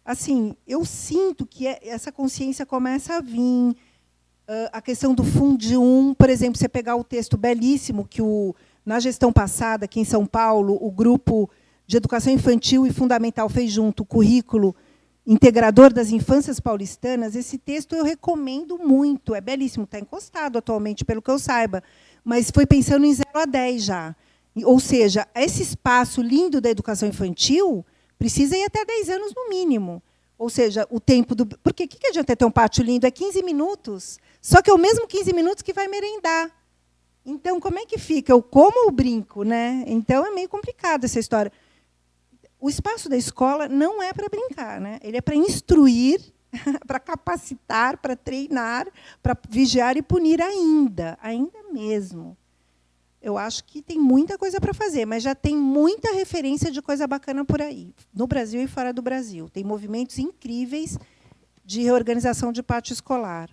Assim, eu sinto que essa consciência começa a vir. A questão do Fundium, por exemplo, você pegar o texto belíssimo que, na gestão passada, aqui em São Paulo, o Grupo de Educação Infantil e Fundamental fez junto, o Currículo Integrador das Infâncias Paulistanas, esse texto eu recomendo muito, é belíssimo, está encostado atualmente, pelo que eu saiba, mas foi pensando em 0 a 10 já. Ou seja, esse espaço lindo da educação infantil precisa ir até 10 anos, no mínimo. Ou seja, o tempo do... Porque o que adianta ter um pátio lindo? É 15 minutos. Só que é o mesmo 15 minutos que vai merendar. Então, como é que fica? Eu como ou brinco? Né? Então, é meio complicado essa história. O espaço da escola não é para brincar. Né? Ele é para instruir, para capacitar, para treinar, para vigiar e punir ainda mesmo. Eu acho que tem muita coisa para fazer, mas já tem muita referência de coisa bacana por aí, no Brasil e fora do Brasil. Tem movimentos incríveis de reorganização de pátio escolar.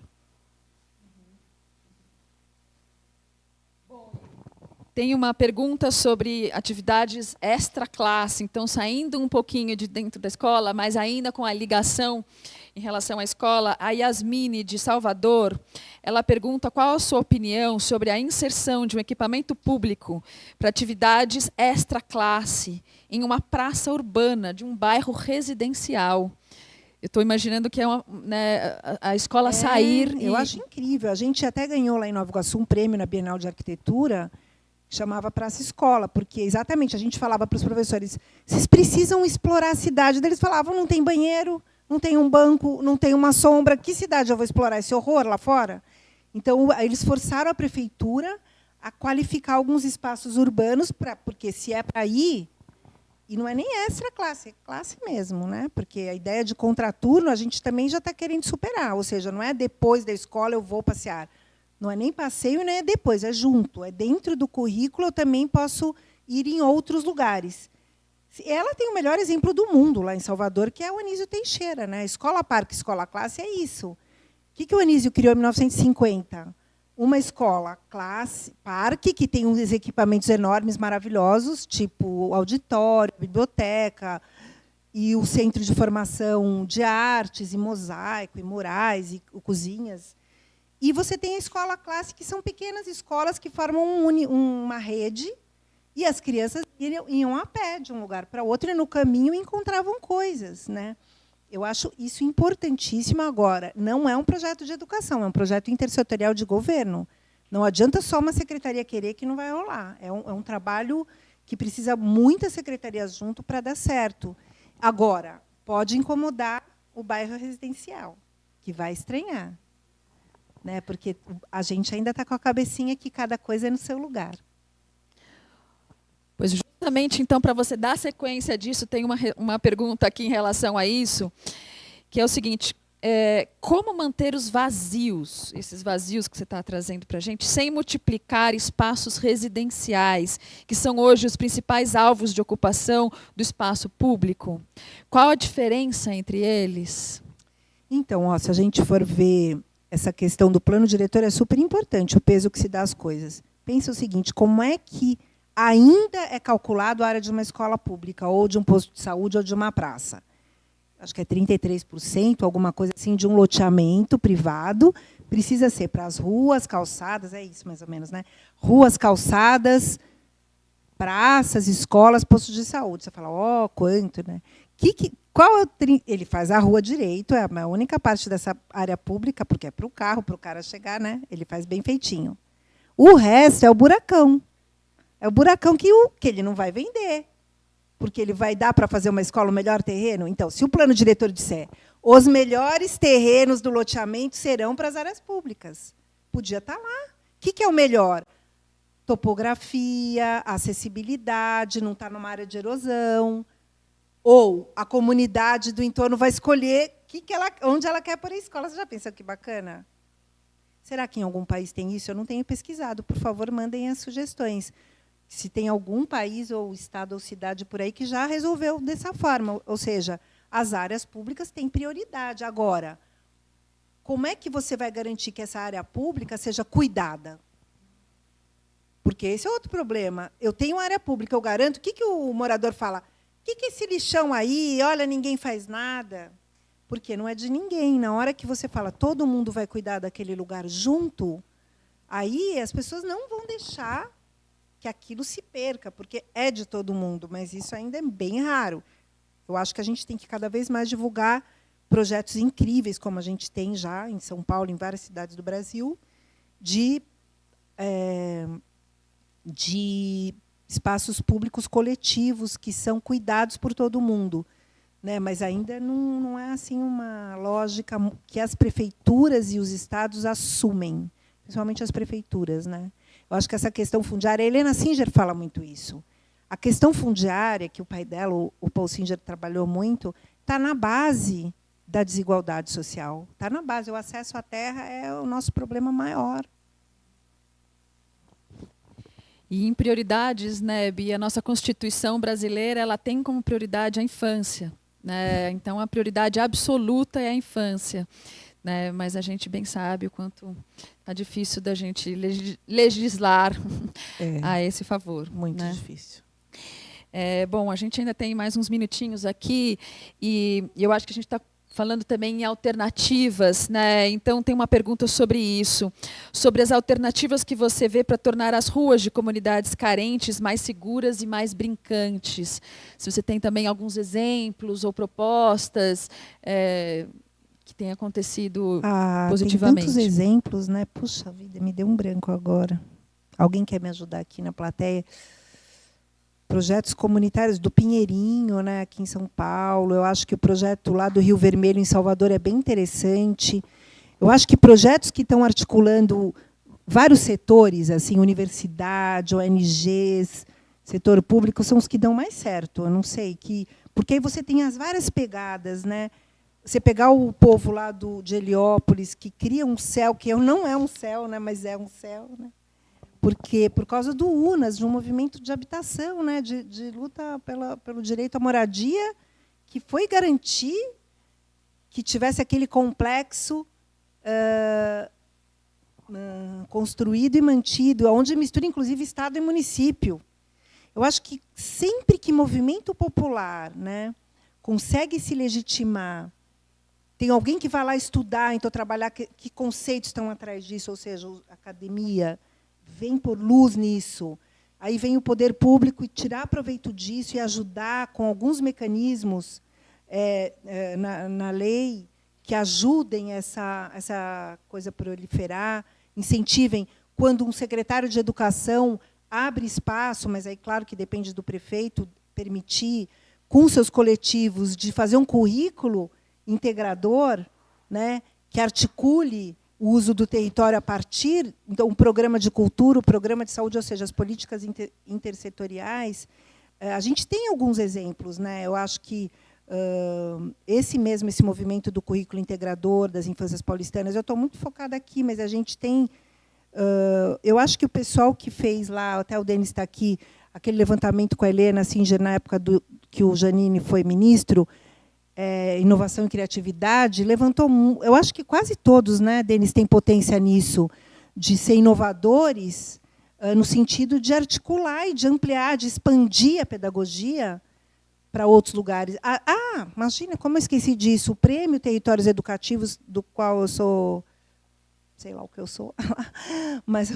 Tem uma pergunta sobre atividades extra-classe, então, saindo um pouquinho de dentro da escola, mas ainda com a ligação em relação à escola. A Yasmine, de Salvador, ela pergunta qual a sua opinião sobre a inserção de um equipamento público para atividades extra-classe em uma praça urbana de um bairro residencial. Eu estou imaginando que a escola sair... Eu acho incrível. A gente até ganhou lá em Nova Iguaçu um prêmio na Bienal de Arquitetura, que chamava Praça Escola, porque exatamente a gente falava para os professores, vocês precisam explorar a cidade. Eles falavam, não tem banheiro, não tem um banco, não tem uma sombra. Que cidade eu vou explorar esse horror lá fora? Então, eles forçaram a prefeitura a qualificar alguns espaços urbanos, porque se é para ir, e não é nem extra classe, é classe mesmo, né? Porque a ideia de contraturno a gente também já está querendo superar, ou seja, não é depois da escola eu vou passear. Não é nem passeio, nem é depois, é junto. É dentro do currículo, eu também posso ir em outros lugares. Ela tem o melhor exemplo do mundo lá em Salvador, que é o Anísio Teixeira, né? Escola Parque, Escola Classe é isso. O que o Anísio criou em 1950? Uma escola classe, parque, que tem uns equipamentos enormes, maravilhosos, tipo auditório, biblioteca, e o Centro de Formação de Artes, e Mosaico, e Murais, e cozinhas. E você tem a escola classe, que são pequenas escolas que formam uma rede, e as crianças iam a pé de um lugar para outro, e no caminho encontravam coisas, né? Eu acho isso importantíssimo agora. Não é um projeto de educação, é um projeto intersetorial de governo. Não adianta só uma secretaria querer que não vai rolar. É um trabalho que precisa muitas secretarias junto para dar certo. Agora, pode incomodar o bairro residencial, que vai estranhar, né? Porque a gente ainda está com a cabecinha que cada coisa é no seu lugar. Pois justamente, então, para você dar sequência disso, tem uma pergunta aqui em relação a isso, que é o seguinte: como manter os vazios, esses vazios que você está trazendo para a gente, sem multiplicar espaços residenciais, que são hoje os principais alvos de ocupação do espaço público? Qual a diferença entre eles? Então, se a gente for ver essa questão do plano diretor, é super importante o peso que se dá às coisas. Pensa o seguinte: como é que ainda é calculado a área de uma escola pública, ou de um posto de saúde, ou de uma praça? Acho que é 33%, alguma coisa assim, de um loteamento privado, precisa ser para as ruas, calçadas, é isso mais ou menos, né? Ruas, calçadas, praças, escolas, postos de saúde. Você fala, quanto, né? Ele faz a rua direito, é a única parte dessa área pública, porque é para o carro, para o cara chegar, né? Ele faz bem feitinho. O resto é o buracão. É o buracão que ele não vai vender. Porque ele vai dar para fazer uma escola o melhor terreno? Então, se o plano diretor disser os melhores terrenos do loteamento serão para as áreas públicas, podia estar lá. O que é o melhor? Topografia, acessibilidade, não está numa área de erosão. Ou a comunidade do entorno vai escolher onde ela quer pôr a escola. Você já pensou que bacana? Será que em algum país tem isso? Eu não tenho pesquisado. Por favor, mandem as sugestões. Se tem algum país, ou estado, ou cidade por aí que já resolveu dessa forma. Ou seja, as áreas públicas têm prioridade. Agora, como é que você vai garantir que essa área pública seja cuidada? Porque esse é outro problema. Eu tenho área pública, eu garanto. O que o morador fala? O que é esse lixão aí? Olha, ninguém faz nada. Porque não é de ninguém. Na hora que você fala todo mundo vai cuidar daquele lugar junto, aí as pessoas não vão deixar que aquilo se perca, porque é de todo mundo, mas isso ainda é bem raro. Eu acho que a gente tem que cada vez mais divulgar projetos incríveis, como a gente tem já em São Paulo, em várias cidades do Brasil, de espaços públicos coletivos que são cuidados por todo mundo, né? Mas ainda não é assim uma lógica que as prefeituras e os estados assumem, principalmente as prefeituras, né? Eu acho que essa questão fundiária, a Helena Singer fala muito isso. A questão fundiária, que o pai dela, o Paul Singer, trabalhou muito, está na base da desigualdade social. Está na base. O acesso à terra é o nosso problema maior. E em prioridades, né, Bia, a nossa Constituição brasileira ela tem como prioridade a infância, né? Então, a prioridade absoluta é a infância. Né, mas a gente bem sabe o quanto está difícil da gente legislar a esse favor. Muito, né? Difícil. Bom, a gente ainda tem mais uns minutinhos aqui, e eu acho que a gente está falando também em alternativas, né? Então, tem uma pergunta sobre isso, sobre as alternativas que você vê para tornar as ruas de comunidades carentes mais seguras e mais brincantes. Se você tem também alguns exemplos ou propostas que tem acontecido positivamente. Tem tantos exemplos, né? Puxa vida, me deu um branco agora. Alguém quer me ajudar aqui na plateia? Projetos comunitários do Pinheirinho, né, aqui em São Paulo. Eu acho que o projeto lá do Rio Vermelho, em Salvador, é bem interessante. Eu acho que projetos que estão articulando vários setores, assim, universidade, ONGs, setor público, são os que dão mais certo. Eu não sei, porque aí você tem as várias pegadas, né? Você pegar o povo lá de Heliópolis, que cria um céu, que não é um céu, né, mas é um céu, né? Porque, por causa do UNAS, de um movimento de habitação, né, de luta pelo direito à moradia, que foi garantir que tivesse aquele complexo construído e mantido, onde mistura, inclusive, Estado e município. Eu acho que sempre que movimento popular, né, consegue se legitimar, tem alguém que vai lá estudar, então trabalhar que conceitos estão atrás disso, ou seja, a academia vem por luz nisso. Aí vem o poder público e tirar proveito disso e ajudar com alguns mecanismos na lei que ajudem essa coisa proliferar, incentivem. Quando um secretário de educação abre espaço, mas aí, claro, que depende do prefeito, permitir, com seus coletivos, de fazer um currículo integrador, né, que articule o uso do território a partir, então, um programa de cultura, o programa de saúde, ou seja, as políticas intersetoriais. A gente tem alguns exemplos, né? Eu acho que esse movimento do currículo integrador das infâncias paulistanas, eu estou muito focada aqui, mas a gente tem... eu acho que o pessoal que fez lá, até o Denis está aqui, aquele levantamento com a Helena Singer, na época que o Janine foi ministro, inovação e criatividade, levantou... Eu acho que quase todos, né, Denis, têm potência nisso, de ser inovadores, no sentido de articular e de ampliar, de expandir a pedagogia para outros lugares. Imagina, como eu esqueci disso, o Prêmio Territórios Educativos, do qual eu sou... sei lá o que eu sou, mas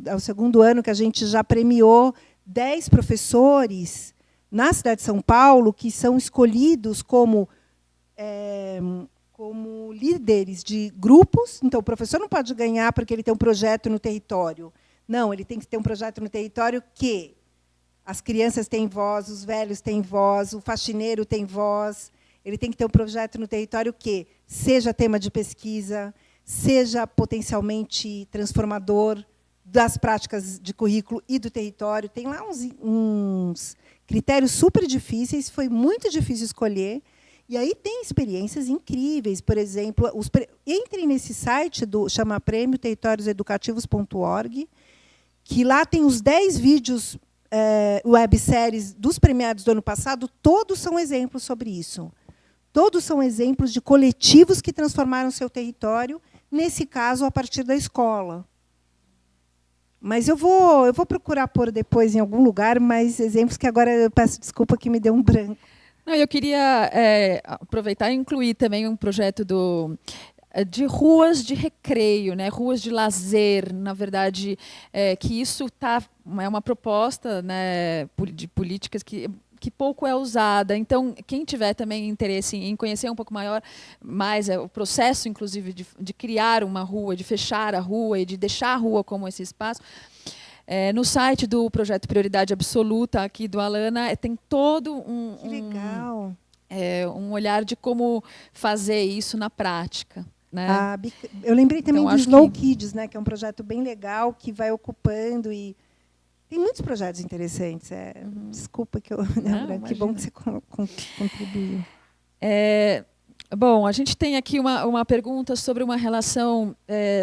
é o segundo ano que a gente já premiou 10 professores na cidade de São Paulo que são escolhidos como líderes de grupos. Então, o professor não pode ganhar porque ele tem um projeto no território. Não, ele tem que ter um projeto no território que as crianças têm voz, os velhos têm voz, o faxineiro tem voz. Ele tem que ter um projeto no território que seja tema de pesquisa, seja potencialmente transformador das práticas de currículo e do território. Tem lá uns critérios super difíceis, foi muito difícil escolher. E aí tem experiências incríveis. Por exemplo, entrem nesse site, chama Prêmio territorioseducativos.org, que lá tem os 10 vídeos, webséries dos premiados do ano passado, todos são exemplos sobre isso. Todos são exemplos de coletivos que transformaram seu território, nesse caso, a partir da escola. Mas eu vou procurar pôr depois em algum lugar mais exemplos, que agora eu peço desculpa que me deu um branco. Não, eu queria aproveitar e incluir também um projeto de ruas de recreio, né, ruas de lazer, na verdade, que isso é uma proposta, né, de políticas que pouco é usada. Então, quem tiver também interesse em conhecer um pouco mais o processo, inclusive, de criar uma rua, de fechar a rua e de deixar a rua como esse espaço, no site do Projeto Prioridade Absoluta, aqui do Alana, tem todo um olhar de como fazer isso na prática. Né? Eu lembrei também do Slow Kids, né, que é um projeto bem legal, que vai ocupando e... Tem muitos projetos interessantes. Desculpa que eu... Não, que bom que você contribuiu. Bom, a gente tem aqui uma pergunta sobre uma relação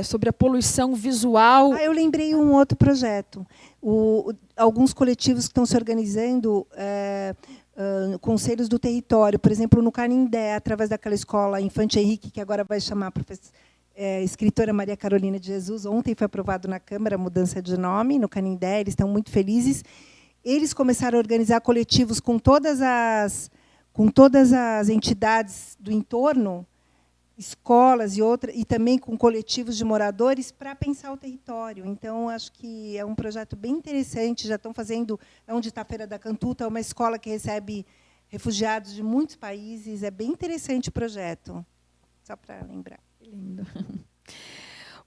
sobre a poluição visual. Eu lembrei um outro projeto. Alguns coletivos que estão se organizando, conselhos do território, por exemplo, no Canindé, através daquela escola Infante Henrique, que agora vai chamar escritora Maria Carolina de Jesus. Ontem foi aprovado na Câmara a mudança de nome, no Canindé, eles estão muito felizes. Eles começaram a organizar coletivos com todas as entidades do entorno, escolas e também com coletivos de moradores, para pensar o território. Então, acho que é um projeto bem interessante. Já estão fazendo, onde está a Feira da Cantuta, é uma escola que recebe refugiados de muitos países. É bem interessante o projeto, só para lembrar. Lindo.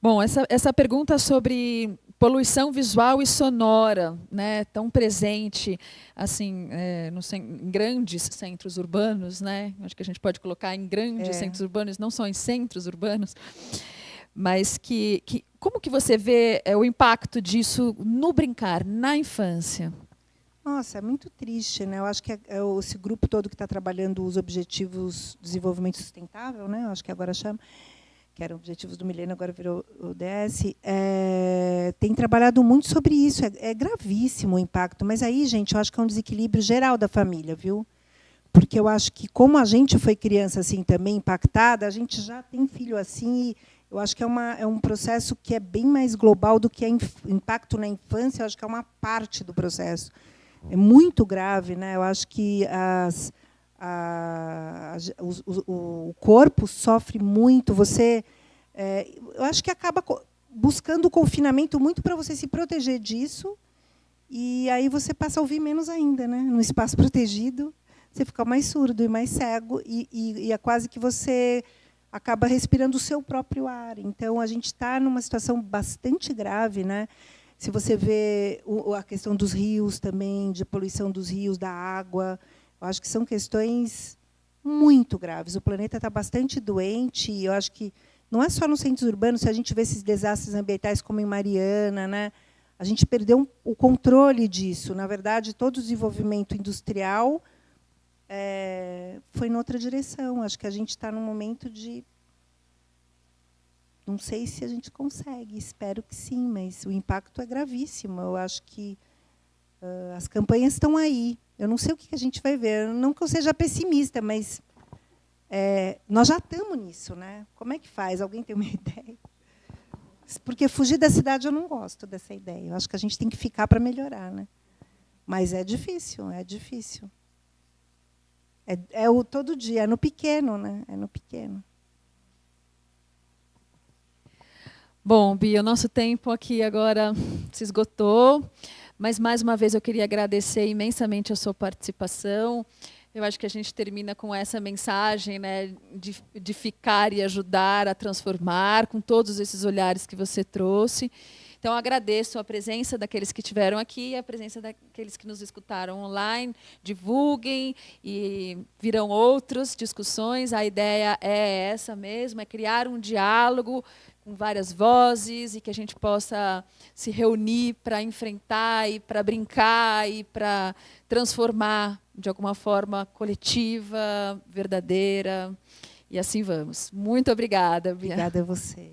Bom, essa pergunta sobre poluição visual e sonora, né, tão presente assim, em grandes centros urbanos, né? Acho que a gente pode colocar em grandes centros urbanos, não só em centros urbanos, mas como que você vê o impacto disso no brincar, na infância? Nossa, é muito triste, né? Eu acho que esse grupo todo que está trabalhando os objetivos de desenvolvimento sustentável, né? Eu acho que agora chama, que eram Objetivos do Milênio, agora virou o ODS, tem trabalhado muito sobre isso. É gravíssimo o impacto. Mas aí, gente, eu acho que é um desequilíbrio geral da família, viu? Porque eu acho que, como a gente foi criança assim também impactada, a gente já tem filho assim. E eu acho que é um processo que é bem mais global do que impacto na infância. Eu acho que é uma parte do processo. É muito grave, né? Eu acho que o corpo sofre muito. Eu acho que acaba buscando o confinamento muito para você se proteger disso, e aí você passa a ouvir menos ainda, né? No espaço protegido, você fica mais surdo e mais cego, e é quase que você acaba respirando o seu próprio ar. Então, a gente está numa situação bastante grave, né? Se você vê a questão dos rios também, de poluição dos rios, da água, eu acho que são questões muito graves. O planeta está bastante doente, e eu acho que não é só nos centros urbanos. Se a gente vê esses desastres ambientais como em Mariana, né, a gente perdeu o controle disso. Na verdade, todo o desenvolvimento industrial foi em outra direção. Acho que a gente está num momento de... Não sei se a gente consegue, espero que sim, mas o impacto é gravíssimo. Eu acho que as campanhas estão aí. Eu não sei o que a gente vai ver. Não que eu seja pessimista, mas nós já estamos nisso, né? Como é que faz? Alguém tem uma ideia? Porque fugir da cidade eu não gosto dessa ideia. Eu acho que a gente tem que ficar para melhorar, né? Mas é difícil, é difícil. O todo dia, é no pequeno, né? É no pequeno. Bom, Bia, o nosso tempo aqui agora se esgotou, mas, mais uma vez, eu queria agradecer imensamente a sua participação. Eu acho que a gente termina com essa mensagem, né, de ficar e ajudar a transformar, com todos esses olhares que você trouxe. Então, agradeço a presença daqueles que estiveram aqui, a presença daqueles que nos escutaram online. Divulguem, e virão outras discussões. A ideia é essa mesmo, é criar um diálogo com várias vozes, e que a gente possa se reunir para enfrentar e para brincar e para transformar de alguma forma coletiva, verdadeira. E assim vamos. Muito obrigada, Bia. Obrigada a você.